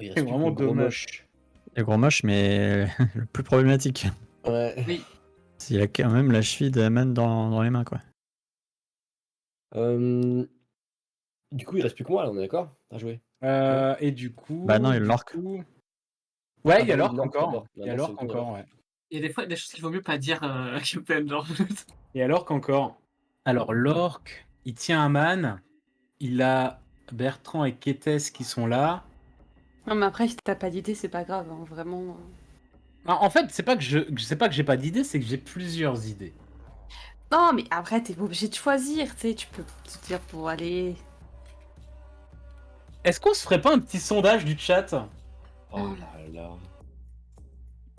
Oh, il c'est reste plus que vraiment le gros dommage. moche. Le gros moche, mais le plus problématique. Ouais. Oui. Il a quand même la cheville d'Aman dans les mains, quoi. Du coup, il reste plus que moi, là, on est d'accord? À jouer. Et du coup... Bah non, il y a du l'orque. coup- Ouais, Ah il y a bah oui, l'orque l'orque encore. d'abord. Il y a Maintenant, c'est l'orque le tour de encore, ouais. Il y a des fois des choses qu'il vaut mieux pas dire à Kippen, genre. Et alors qu'encore. Alors, l'orque, il tient un man. Il a Bertrand et Kétès qui sont là. Non, mais après, si t'as pas d'idée, c'est pas grave, hein, vraiment. En fait, c'est pas que j'ai pas d'idée, c'est que j'ai plusieurs idées. Non, mais après, t'es pas obligé de choisir, tu sais, tu peux te dire pour aller. Est-ce qu'on se ferait pas un petit sondage du chat? Oh là là.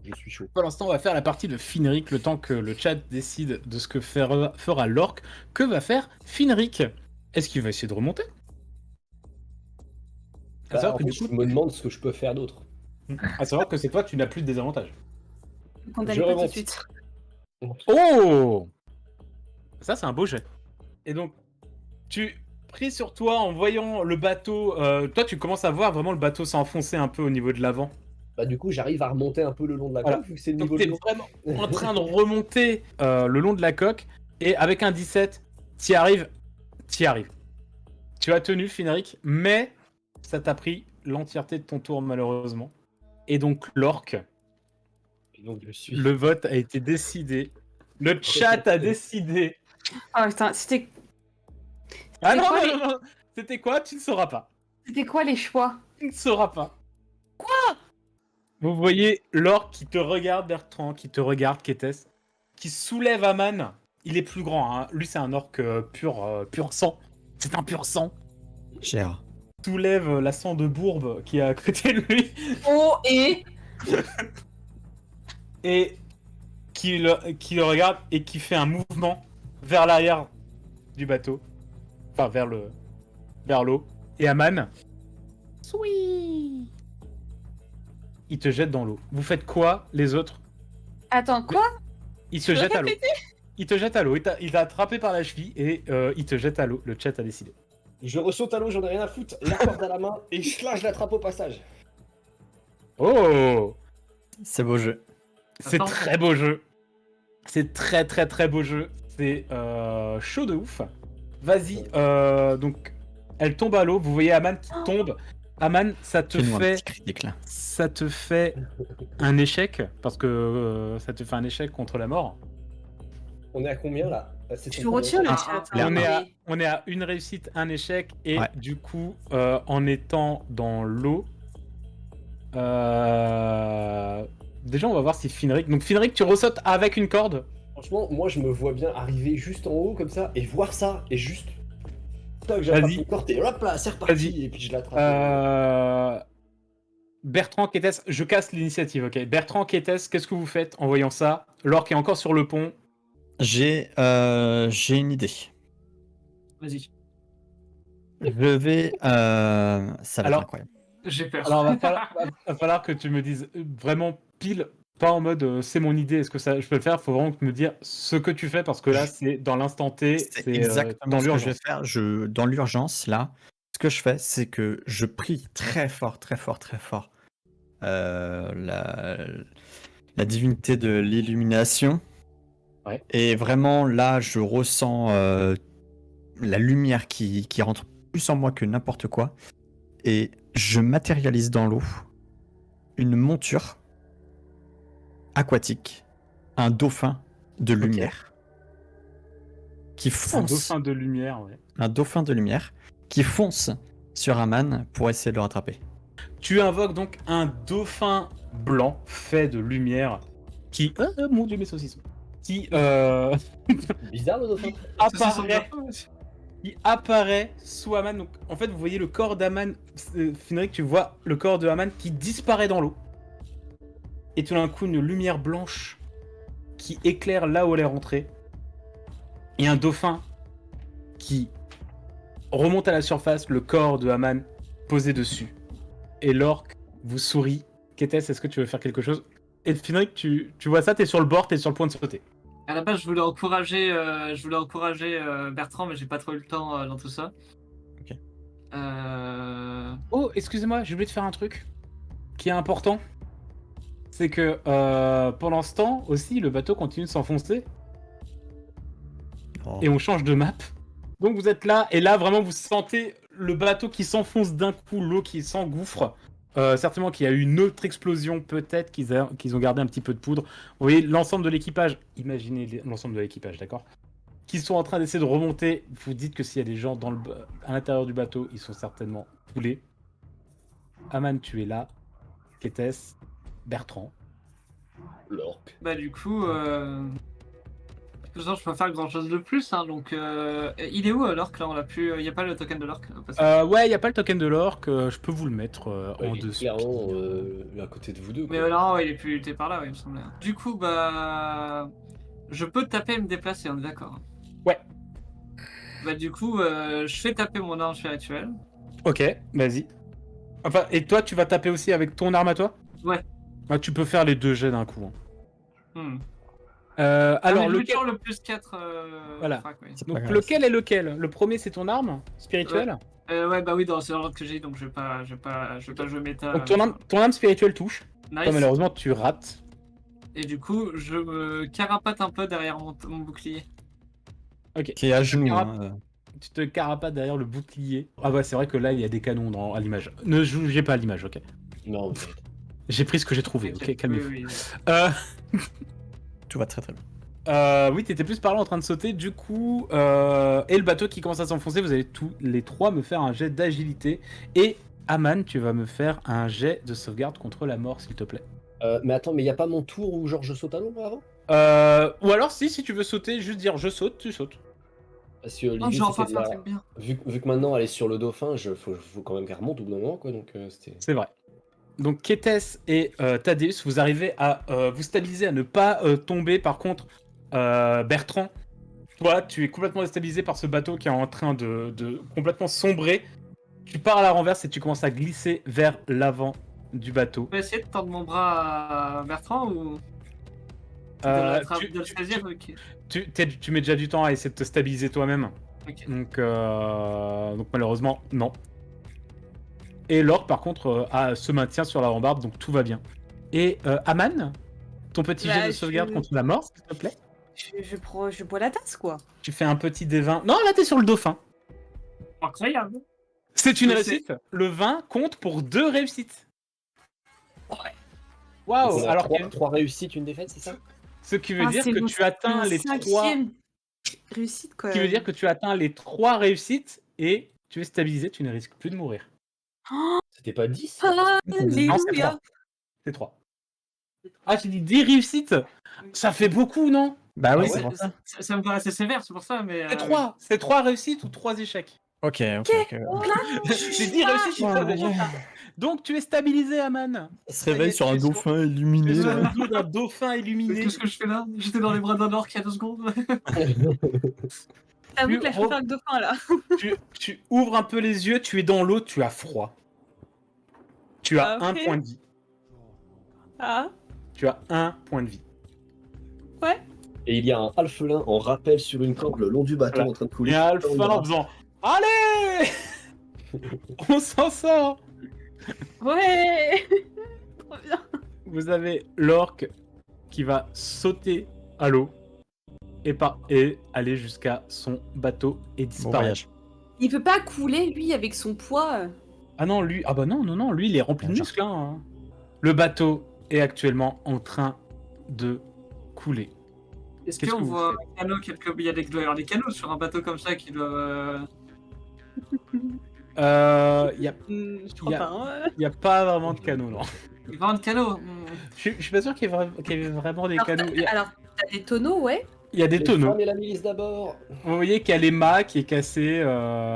Je suis chaud. Pour l'instant, on va faire la partie de Finric, le temps que le chat décide de ce que fera l'orque. Que va faire Finric? Est-ce qu'il va essayer de remonter? À Bah, savoir en que fait, du coup, je me demande ce que je peux faire d'autre. à savoir que c'est toi, tu n'as plus de désavantage. Condamne Je pas tout de remonte. suite. Oh! Ça, c'est un beau jet. Et donc, tu pris sur toi en voyant le bateau. Toi, tu commences à voir vraiment le bateau s'enfoncer un peu au niveau de l'avant. Bah du coup, j'arrive à remonter un peu le long de la Voilà. coque, vu que c'est le Donc niveau t'es de l'eau. vraiment en train de remonter le long de la coque. Et avec un 17, t'y arrives. Tu as tenu, Finric, mais ça t'a pris l'entièreté de ton tour, malheureusement. Et donc, l'orque, Et donc je suis. le vote a été décidé. Le chat a décidé. Ah putain, c'était Ah non, quoi, non, non, non. C'était quoi? Tu ne sauras pas. quoi les choix? Tu ne sauras pas. Quoi? Vous voyez l'orque qui te regarde, Bertrand, qui te regarde, Kétès, qui soulève Aman. Il est plus grand, hein. Lui, c'est un orque pur sang. C'est un pur sang. Cher. Soulève la sang de bourbe qui est à côté de lui. Oh, et Et qui le regarde et qui fait un mouvement vers l'arrière du bateau. Enfin, vers l'eau. Et Aman, il te jette dans l'eau. Vous faites quoi, les autres? attends, quoi? Il se jette à l'eau. Il te jette à l'eau. Il t'a attrapé par la cheville et il te jette à l'eau. Le chat a décidé. Je ressaute à l'eau, j'en ai rien à foutre, la corde à la main, et je l'attrape au passage. Oh! C'est beau jeu. C'est Attends. très beau jeu. C'est très très très beau jeu. C'est chaud de ouf. Vas-y. Donc, elle tombe à l'eau. Vous voyez Aman qui tombe. Aman, ça te Fais-nous un fait... petit critique là. Ça te fait un échec, parce que ça te fait un échec contre la mort. On est à combien là? C'est Tu son retiens le premier. chat. On est à une réussite, un échec, et Ouais. du coup, en étant dans l'eau, déjà on va voir si Finric... Donc Finric, tu ressautes avec une corde. Franchement, moi je me vois bien arriver juste en haut comme ça et voir ça et juste. Toc, j'attrape Vas-y. une corde et hop là, c'est reparti Vas-y. et puis je l'attrape. Bertrand, Kétès, je casse l'initiative, ok. Bertrand, Kétès, qu'est-ce que vous faites en voyant ça? L'orque est encore sur le pont. J'ai une idée. Vas-y. Je vais. Ça va Alors- être incroyable. J'ai peur. Alors, va falloir que tu me dises vraiment pile, pas en mode c'est mon idée, est-ce que ça, je peux le faire? Faut vraiment me dire ce que tu fais parce que là, c'est dans l'instant T, C'est c'est exactement dans ce que je vais l'urgence. faire. Dans l'urgence, là, ce que je fais, c'est que je prie très fort, très fort, très fort la divinité de l'illumination. Ouais. Et vraiment, là, je ressens la lumière qui rentre plus en moi que n'importe quoi. Et je matérialise dans l'eau une monture aquatique, un dauphin de Ok. lumière qui Un fonce. dauphin de lumière, ouais. Un dauphin de lumière qui fonce sur Aman pour essayer de le rattraper. Tu invoques donc un dauphin blanc fait de lumière qui... mon dieu, mes saucissons. Qui Bizarre le dauphin. apparaît sous Aman. Donc, en fait, vous voyez le corps d'Aman. Finric, tu vois le corps de Aman qui disparaît dans l'eau. Et tout d'un coup, une lumière blanche qui éclaire là où elle est rentrée. Et un dauphin qui remonte à la surface, le corps de Aman posé dessus. Et l'orque vous sourit. Kétès, est-ce que tu veux faire quelque chose? Et Finric, tu vois ça, t'es sur le bord, t'es sur le point de sauter. À la base, je voulais encourager Bertrand, mais j'ai pas trop eu le temps dans tout ça. Ok. Oh, excusez-moi, j'ai oublié de faire un truc qui est important. C'est que pendant ce temps aussi, le bateau continue de s'enfoncer Oh. et on change de map. Donc vous êtes là, et là vraiment vous sentez le bateau qui s'enfonce d'un coup, l'eau qui s'engouffre. Certainement qu'il y a eu une autre explosion, peut-être qu'ils ont gardé un petit peu de poudre. Vous voyez l'ensemble de l'équipage, imaginez l'ensemble de l'équipage, d'accord? Qui sont en train d'essayer de remonter. Vous dites que s'il y a des gens à l'intérieur du bateau, ils sont certainement coulés. Aman, tu es là. Kétès, Bertrand. L'orque. Bah du coup, de toute façon, je peux pas faire grand chose de plus, hein, donc il est où l'orque là? On l'a plus, il y a pas le token de l'orque au passage. Ouais, il n'y a pas le token de l'orque, je peux vous le mettre en Il est dessous. clairement à côté de vous deux. Mais Quoi. non, il est plus, il était par là, ouais, il me semblait. Du coup, bah, je peux taper et me déplacer, on est d'accord. Ouais. Bah du coup, je fais taper mon arme spirituelle. Ok, vas-y. Enfin, et toi, tu vas taper aussi avec ton arme à toi? Ouais. Bah, tu peux faire les deux jets d'un coup. Hein. Alors, mais lequel... toujours le plus 4. Voilà. frac, oui. C'est pas Donc, grave. lequel est lequel? Le premier, c'est ton arme spirituelle. Ouais, bah oui, c'est dans l'ordre que j'ai dit, donc je vais pas jouer méta. Donc, ton âme spirituelle touche. Nice. Toi, malheureusement, tu rates. Et du coup, je me carapate un peu derrière mon bouclier. Ok. Qui est à genoux. Carap- hein. Tu te carapates derrière le bouclier. Ah bah c'est vrai que là il y a des canons à l'image. Ne jugez pas à l'image, ok. Non, J'ai pris ce que j'ai trouvé, ok, calmez-vous. Oui. Euh, Tout va très très bien. oui, t'étais plus par là en train de sauter, du coup, et le bateau qui commence à s'enfoncer, vous allez tous les trois me faire un jet d'agilité. Et Aman, tu vas me faire un jet de sauvegarde contre la mort, s'il te plaît. mais attends, mais y a pas mon tour où genre je saute à l'eau avant? Ou alors si tu veux sauter, juste dire je saute, tu sautes. Parce que Oh, l'idée j'ai enfin c'était fait de un la... truc bien. Vu que maintenant elle est sur le dauphin, faut quand même qu'elle remonte au bout d'un moment, quoi, donc c'était... C'est vrai. Donc Kétès et Thaddeus, vous arrivez à vous stabiliser, à ne pas tomber. Par contre, Bertrand, toi, tu es complètement déstabilisé par ce bateau qui est en train de complètement sombrer. Tu pars à la renverse et tu commences à glisser vers l'avant du bateau. Je peux essayer de tendre mon bras à Bertrand ou Euh, de le saisir. Ok. tu mets déjà du temps à essayer de te stabiliser toi-même. Ok. Donc malheureusement, non. Et l'orque, par contre, se maintient sur la rambarde, donc tout va bien. Et Aman, ton petit jet de sauvegarde contre la mort, s'il te plaît. Je bois la tasse, quoi. Tu fais un petit D20. Non, là, t'es sur le dauphin. Incroyable. C'est une Mais réussite. Le 20 compte pour 2 réussites. Donc, Waouh. on a Alors, trois réussites, une défaite, c'est ça? ce qui veut dire que tu atteins les 3... réussite, quoi. Ce qui veut dire que tu atteins les 3 réussites et tu es stabilisé, tu ne risques plus de mourir. C'était pas 10? Alléluia. C'est 3. Ah, j'ai dit 10 réussites. Ça fait beaucoup, non? Bah oui, ouais, c'est pour ça. Ça me paraissait sévère, c'est pour ça, mais. C'est 3. C'est 3 réussites ou 3 échecs. Ok. C'est 10 réussites ou 3 échecs. Donc tu es stabilisé, Aman. Il se réveille sur un Tu es dauphin Tu es illuminé. sur là. le dos d'un dauphin Mais illuminé. qu'est-ce que je fais là? J'étais dans les bras d'un orque il y a 2 secondes. J'avoue que là, je peux faire le dauphin, là. Tu ouvres un peu les yeux, tu es dans l'eau, tu as froid. Tu as Ah, un ok. point de vie. Ah, Tu as un point de vie. ouais. Et il y a un alphelin en rappel sur une corde le long du bateau Voilà. en train de Il couler. y a un alpha en faisant allez. On s'en sort. Ouais. Trop bien. Vous avez l'orque qui va sauter à l'eau et aller jusqu'à son bateau et Bon disparaître. voyage. Il peut pas couler, lui, avec son poids. Ah non, lui, ah bah non, lui il est rempli de Genre. muscles. Hein. Le bateau est actuellement en train de couler. Est-ce Qu'est-ce qu'on que vous voit un canot quelque... Il doit y avoir des canots sur un bateau comme ça qui doivent. Il y a, Je crois Y a- pas. Hein. y a pas vraiment de canot, non. Il va y avoir de canots. Je suis pas sûr qu'il y ait vraiment des canaux. Alors, t'as des tonneaux, ouais. Il y a des Les tonneaux. femmes et la milice d'abord. Vous voyez qu'il y a les mâts qui est cassé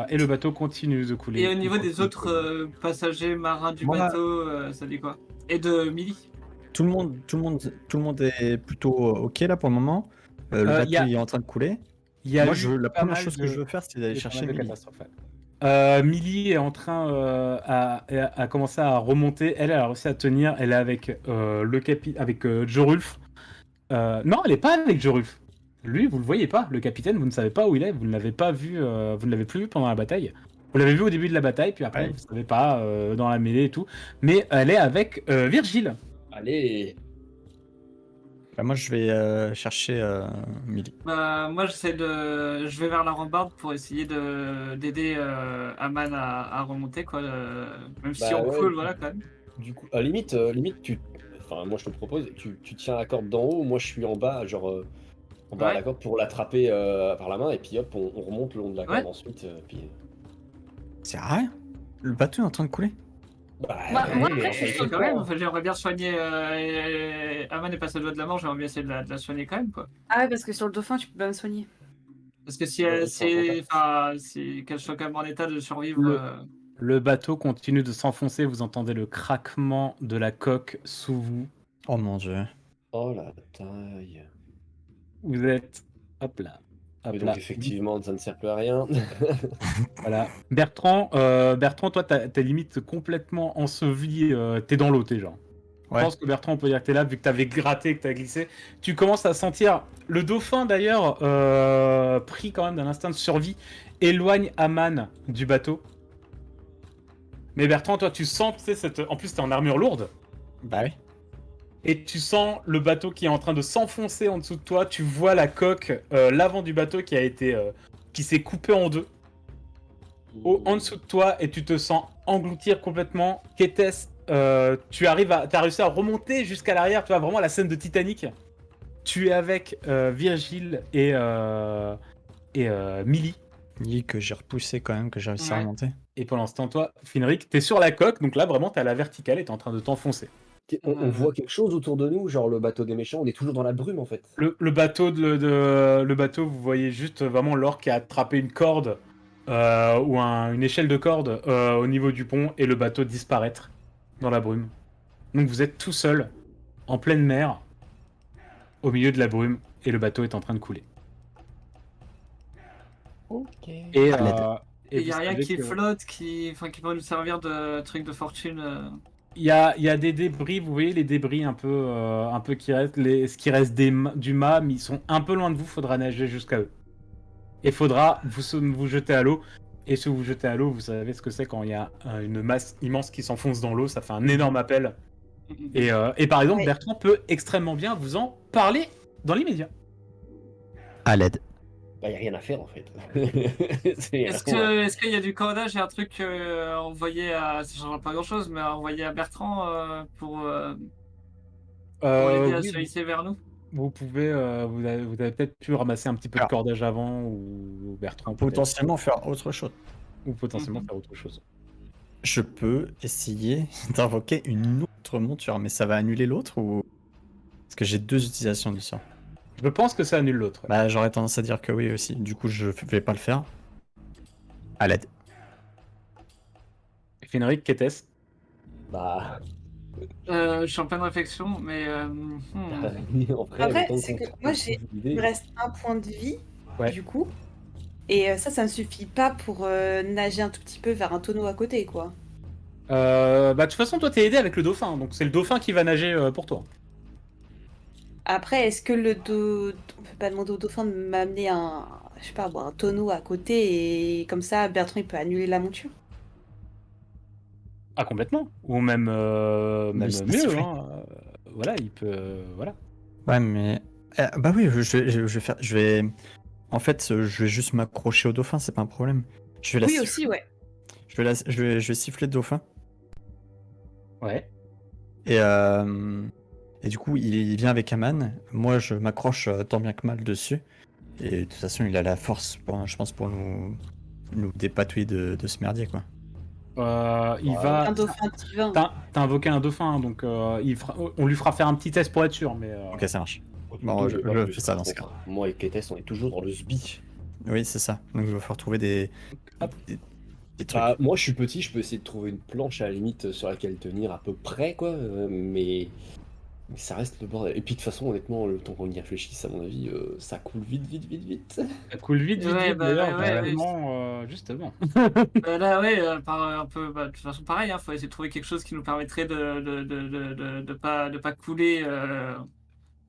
et le bateau continue de couler. Et au niveau des autres passagers marins du Moi- bateau, ça dit quoi? Et de Millie. Tout le monde est plutôt ok là pour le moment. Le bateau y a- il est en train de couler. Il y a Moi, eu la pas première mal chose de- que je veux faire, c'est d'aller il y a pas chercher mal de Millie. catastrophes, ouais. Millie est en train à commencer à remonter. Elle a réussi à tenir. Elle est avec avec Jorulf. Non, elle est pas avec Jorulf. Lui, vous le voyez pas. Le capitaine, vous ne savez pas où il est. Vous ne l'avez pas vu. Vous ne l'avez plus vu pendant la bataille. Vous l'avez vu au début de la bataille, puis après Ouais. vous ne savez pas dans la mêlée et tout. Mais elle est avec Virgile. Allez. Bah, moi, je vais chercher Millie. Bah, moi, je vais vers la rambarde pour essayer d'aider Aman à remonter, quoi. Même si Bah on ouais, coule, voilà, quand même. Du coup, à limite, enfin, moi je te propose, tu tiens la corde d'en haut, moi je suis en bas, genre en bas Ouais. de la corde pour l'attraper par la main, et puis hop, on remonte le long de la corde Ouais. ensuite. Puis... C'est rien. Le bateau est en train de couler. Bah, Moi, ouais, après, enfin, je suis il faut Quand même, pas. enfin, j'aimerais bien soigner. Aman est passé au doigt de la mort, j'aimerais bien essayer de la soigner quand même, quoi. Ah ouais, parce que sur le dauphin, tu peux pas me soigner. Parce que si Ouais, qu'elle soit quand même en état de survivre. Le bateau continue de s'enfoncer. Vous entendez le craquement de la coque sous vous. Oh mon dieu. Oh la taille. Vous êtes, hop là, hop Et là. donc effectivement, ça ne sert plus à rien. Voilà. Bertrand, toi, t'es limite complètement enseveli. T'es dans l'eau, t'es genre. Je pense que Bertrand, on peut dire que t'es là, vu que t'avais gratté, que t'as glissé. Tu commences à sentir le dauphin, d'ailleurs, pris quand même d'un instinct de survie, éloigne Aman du bateau. Mais Bertrand, toi, tu sens, tu sais, en plus, t'es en armure lourde. Bah oui. Et tu sens le bateau qui est en train de s'enfoncer en dessous de toi. Tu vois la coque, l'avant du bateau qui s'est coupé en deux. En dessous de toi, et tu te sens engloutir complètement. Kétès, t'as réussi à remonter jusqu'à l'arrière, tu vois, vraiment la scène de Titanic. Tu es avec Virgile et Millie. Millie que j'ai repoussé quand même, que j'ai réussi à remonter. Et pendant ce temps, toi, Finric, t'es sur la coque, donc là, vraiment, t'es à la verticale et t'es en train de t'enfoncer. On voit quelque chose autour de nous, genre le bateau des méchants, on est toujours dans la brume en fait. Le bateau, vous voyez juste vraiment l'orque qui a attrapé une corde ou une échelle de corde au niveau du pont et le bateau disparaître dans la brume. Donc vous êtes tout seul, en pleine mer, au milieu de la brume, et le bateau est en train de couler. Ok. Et Et vous y a rien savez qui que- flotte, qui pourrait nous servir de truc de fortune. Il y a des débris, vous voyez les débris un peu qui restent, ce qui reste du mât, mais ils sont un peu loin de vous, faudra nager jusqu'à eux. Et faudra vous jeter à l'eau. Et si vous vous jetez à l'eau, vous savez ce que c'est quand il y a une masse immense qui s'enfonce dans l'eau, ça fait un énorme appel. Et par exemple, Ouais. Bertrand peut extrêmement bien vous en parler dans l'immédiat. À l'aide. Bah y a rien à faire en fait. Est-ce qu'il y a du cordage et un truc envoyé à. Ça changera pas grand chose, mais envoyé à Bertrand pour l'aider à Oui, se hisser vers nous? vous pouvez, vous avez peut-être pu ramasser un petit peu de Alors, cordage avant, ou Bertrand peut-être, Potentiellement faire autre chose. ou potentiellement Mhm. faire autre chose. Je peux essayer d'invoquer une autre monture, mais ça va annuler l'autre ou. Parce que j'ai 2 utilisations du sort. Je pense que ça annule l'autre. Ouais. Bah, j'aurais tendance à dire que oui aussi. Du coup, je vais pas le faire. À l'aide. Finric, qu'était-ce? Bah. Je suis en pleine réflexion, mais. En vrai, Après, le temps c'est qu'on que trouve moi, une il idée. me reste un point de vie, Ouais. du coup. Et ça me suffit pas pour nager un tout petit peu vers un tonneau à côté, quoi. Bah, de toute façon, toi, t'es aidé avec le dauphin, donc c'est le dauphin qui va nager pour toi. Après, est-ce que on peut pas demander au dauphin de m'amener je sais pas, un tonneau à côté et comme ça, Bertrand, il peut annuler la monture? Ah, complètement. Ou même, Lui, c'est mieux, sifflé. hein. Voilà, il peut... voilà. Ouais, mais. Bah oui, je vais. En fait, je vais juste m'accrocher au dauphin, c'est pas un problème. Je vais la Oui, siffler. aussi, ouais. Je vais siffler le dauphin. Ouais. Et du coup, il vient avec Aman. Moi, je m'accroche tant bien que mal dessus. Et de toute façon, il a la force, je pense, pour nous dépatouiller de ce merdier, quoi. Il va... Un dauphin divin. T'as invoqué un dauphin, donc on lui fera faire un petit test pour être sûr, mais... Ok, ça marche. Bon, je fais ça dans ce cas. Moi et Kétès, on est toujours dans le sbi. Oui, c'est ça. Donc, il va falloir trouver des trucs. Bah, moi, je suis petit, je peux essayer de trouver une planche à la limite sur laquelle tenir à peu près, quoi. Mais ça reste le bordel. Et puis, de toute façon, honnêtement, le temps qu'on y réfléchisse, à mon avis, ça coule vite. Ça coule vite, Ouais, d'ailleurs, ouais, justement. Là, ouais, un peu, de toute façon, pareil, faut essayer de trouver quelque chose qui nous permettrait de pas couler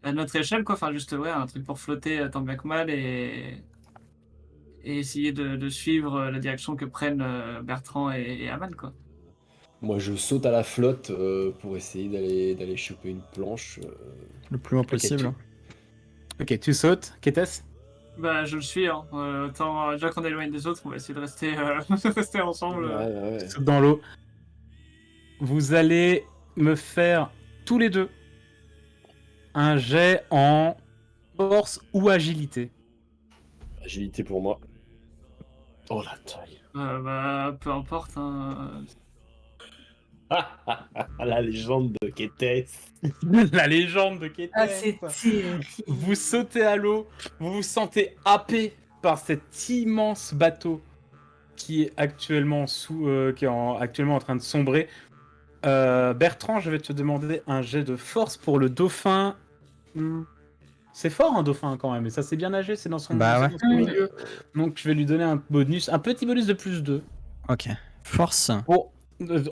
à notre échelle, quoi. Enfin, juste, ouais, un truc pour flotter tant bien que mal et essayer de suivre la direction que prennent Bertrand et Aman, quoi. Moi, je saute à la flotte pour essayer d'aller choper une planche. Le plus loin possible. Ok, tu sautes, Kétès. Bah, je le suis, hein. Autant, déjà qu'on est éloigné des autres, on va essayer de rester, de rester ensemble. Ouais. Tu sautes dans l'eau. Vous allez me faire tous les deux un jet en force ou agilité. Agilité pour moi. Oh la taille. Bah, peu importe, hein. La légende de Kétès. La légende de Kétès. Ah, c'est terrible. Vous sautez à l'eau, vous vous sentez happé par cet immense bateau qui est actuellement actuellement en train de sombrer. Bertrand, je vais te demander un jet de force pour le dauphin. C'est fort un dauphin quand même, et ça c'est bien nagé, c'est dans son, Bah ouais. dans son milieu. Donc je vais lui donner un petit bonus de plus 2. Ok. Force.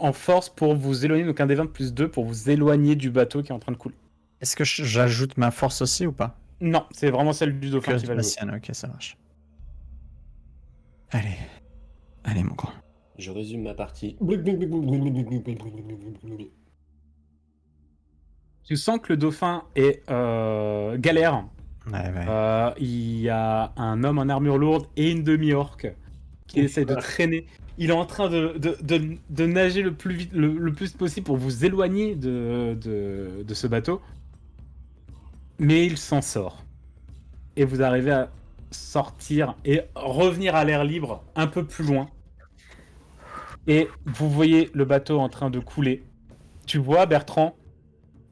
en force pour vous éloigner, donc un des 20 plus 2 pour vous éloigner du bateau qui est en train de couler. Est-ce que j'ajoute ma force aussi ou pas? Non, c'est vraiment celle du dauphin Que qui va la jouer. sienne, ok, ça marche. Allez. Allez, mon grand. Je résume ma partie. Tu sens que le dauphin est galère. Ouais. Il y a un homme en armure lourde et une demi-orque qui essaie de traîner. Il est en train de nager le plus vite, le plus possible pour vous éloigner de ce bateau. Mais il s'en sort. Et vous arrivez à sortir et revenir à l'air libre un peu plus loin. Et vous voyez le bateau en train de couler. Tu vois Bertrand,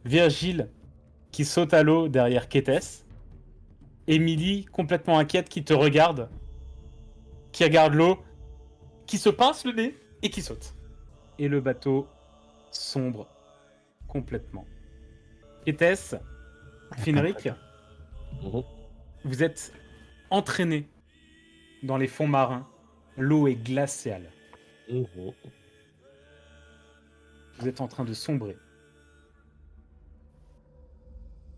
Virgile qui saute à l'eau derrière Kétès. Émilie, complètement inquiète, qui te regarde, qui regarde l'eau, qui se pince le nez et qui saute. Et le bateau sombre complètement. Kétès, Finric, vous êtes entraînés dans les fonds marins. L'eau est glaciale. Vous êtes en train de sombrer.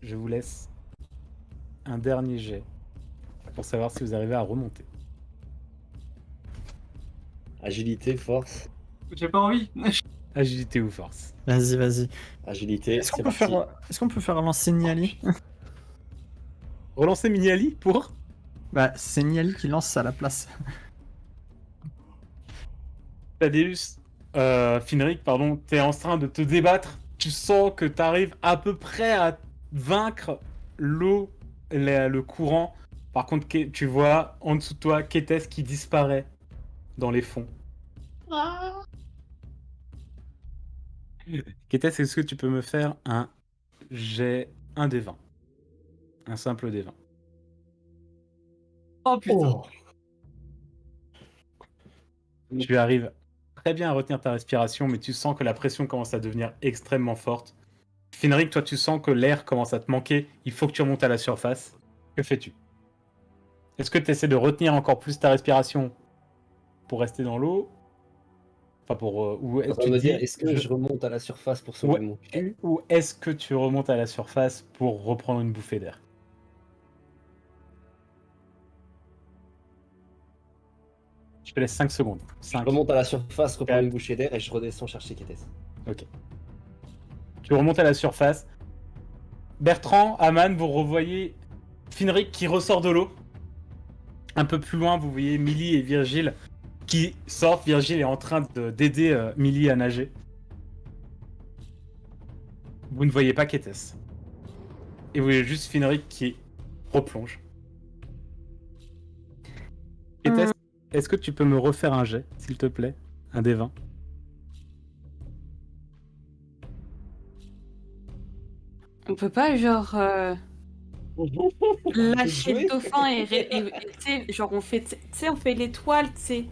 Je vous laisse un dernier jet pour savoir si vous arrivez à remonter. Agilité, force. J'ai pas envie. Agilité ou force. Vas-y. Agilité, Est-ce qu'on c'est peut, parti. est-ce qu'on peut faire lancer Niali? Relancer Miniali pour... Bah, c'est Niali qui lance à la place. Thaddeus, Finric, pardon, t'es en train de te débattre. Tu sens que t'arrives à peu près à vaincre l'eau, le courant. Par contre, tu vois en dessous de toi Kétès qui disparaît dans les fonds. Kétès, est-ce que tu peux me faire un jet, un des 20? Un simple des 20. Oh putain. Tu arrives très bien à retenir ta respiration, mais tu sens que la pression commence à devenir extrêmement forte. Finric, toi, tu sens que l'air commence à te manquer. Il faut que tu remontes à la surface. Que fais-tu? Est-ce que tu essaies de retenir encore plus ta respiration pour rester dans l'eau? Enfin, pour... ou est-ce que tu dis... Est-ce que je remonte à la surface pour sauver mon cul? Ou est-ce que tu remontes à la surface pour reprendre une bouffée d'air? Je te laisse 5 secondes. Je 5. remonte à la surface, reprends 4. une bouchée d'air et je redescends chercher Kétès. Ok. Tu remontes à la surface. Bertrand, Aman, vous revoyez Finric qui ressort de l'eau. Un peu plus loin, vous voyez Millie et Virgile qui sortent. Virgile est en train d'aider Millie à nager. Vous ne voyez pas Kétès. Et vous voyez juste Finric qui replonge. Kétès, est-ce que tu peux me refaire un jet, s'il te plaît? Un des 20. On peut pas, genre, lâcher le dauphin et tu sais, genre, on fait, tu sais, on fait l'étoile, tu sais.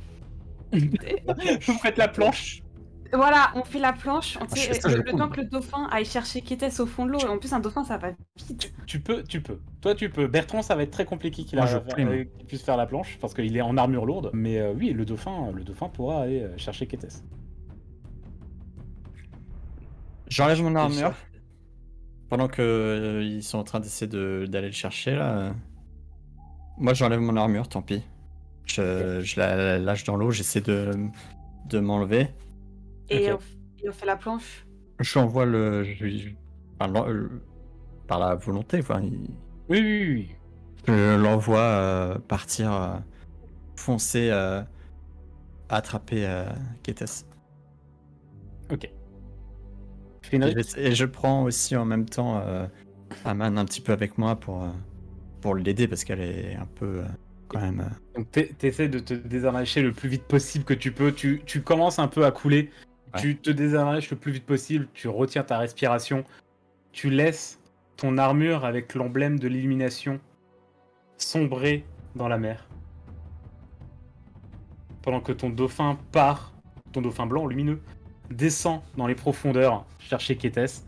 Vous faites la planche. Voilà, on fait la planche, tu je fais sais, ça, je le coule. temps que le dauphin aille chercher Kétès au fond de l'eau. Et en plus, un dauphin, ça va vite. Tu peux. Toi, tu peux. Bertrand, ça va être très compliqué qu'il Moi, je prime. puisse faire la planche parce qu'il est en armure lourde. Mais oui, le dauphin pourra aller chercher Kétès. J'enlève mon armure. Pendant que ils sont en train d'essayer d'aller le chercher, là. Moi, j'enlève mon armure, tant pis. Je la lâche dans l'eau, j'essaie de m'enlever. Et, Ok. on fait la planche. Je lui envoie par la volonté, quoi. Oui. Je l'envoie partir, foncer, attraper Kétès. Ok. Et Finric, je prends aussi en même temps Aman un petit peu avec moi pour l'aider parce qu'elle est un peu quand même. donc t'essaies de te désamorcer le plus vite possible que tu peux. Tu commences un peu à couler. Ouais. Tu te désamorces le plus vite possible. Tu retiens ta respiration. Tu laisses ton armure avec l'emblème de l'illumination sombrer dans la mer. Pendant que ton dauphin part, ton dauphin blanc lumineux, descend dans les profondeurs chercher Kétès.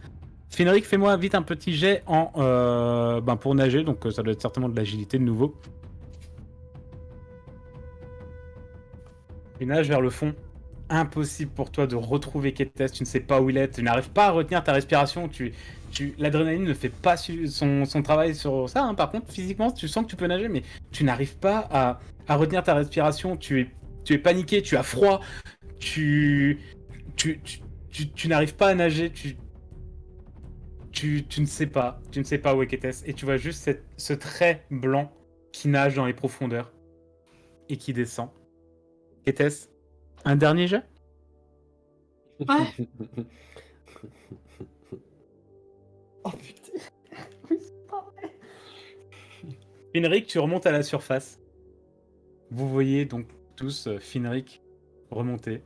Finric, fais-moi vite un petit jet pour nager, donc ça doit être certainement de l'agilité de nouveau. Tu nages vers le fond. impossible pour toi de retrouver Ketes, tu ne sais pas où il est, tu n'arrives pas à retenir ta respiration, l'adrénaline ne fait pas son travail sur ça, hein. Par contre, physiquement, tu sens que tu peux nager, mais tu n'arrives pas à retenir ta respiration, tu es paniqué, tu as froid, tu n'arrives pas à nager, tu ne sais pas où est Ketes, et tu vois juste ce trait blanc qui nage dans les profondeurs et qui descend. Ketes, un dernier jet? Ouais. Oh putain. Finric, tu remontes à la surface. Vous voyez donc tous Finric remonter.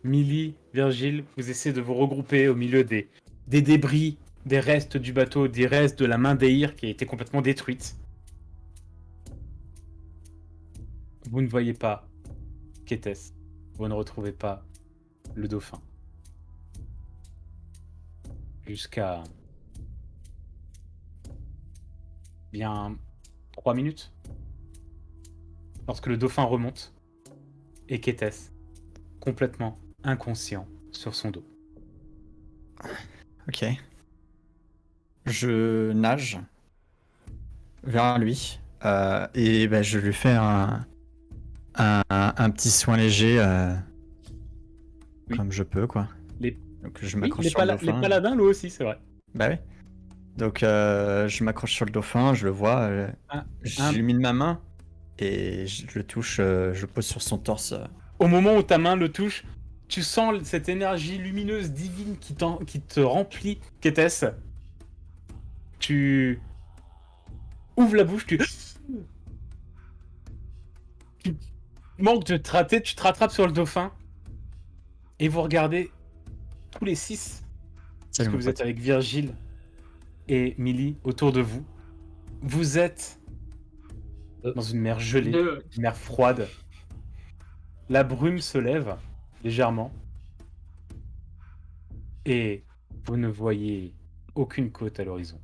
Millie, Virgile, vous essayez de vous regrouper au milieu des débris, des restes du bateau, des restes de la main d'Eir qui a été complètement détruite. Vous ne voyez pas Ketes. Vous ne retrouvez pas le dauphin. Jusqu'à bien 3 minutes. Lorsque le dauphin remonte et Ketes, complètement inconscient sur son dos. Ok. Je nage vers lui et ben, je lui fais un petit soin léger Oui. comme je peux, quoi. Les- Donc je Oui, m'accroche les sur le dauphin. paladins, lui aussi, c'est vrai. Bah oui. Donc je m'accroche sur le dauphin, je le vois, j'illumine ma main et je le touche, je le pose sur son torse. Au moment où ta main le touche, tu sens cette énergie lumineuse divine qui te remplit, Ketes. Tu ouvres la bouche, tu manques de te rater, tu te rattrapes sur le dauphin et vous regardez tous les 6, parce Salut, que mon vous pote. êtes avec Virgile et Millie autour de vous. Vous êtes dans une mer gelée, une mer froide. La brume se lève légèrement et vous ne voyez aucune côte à l'horizon.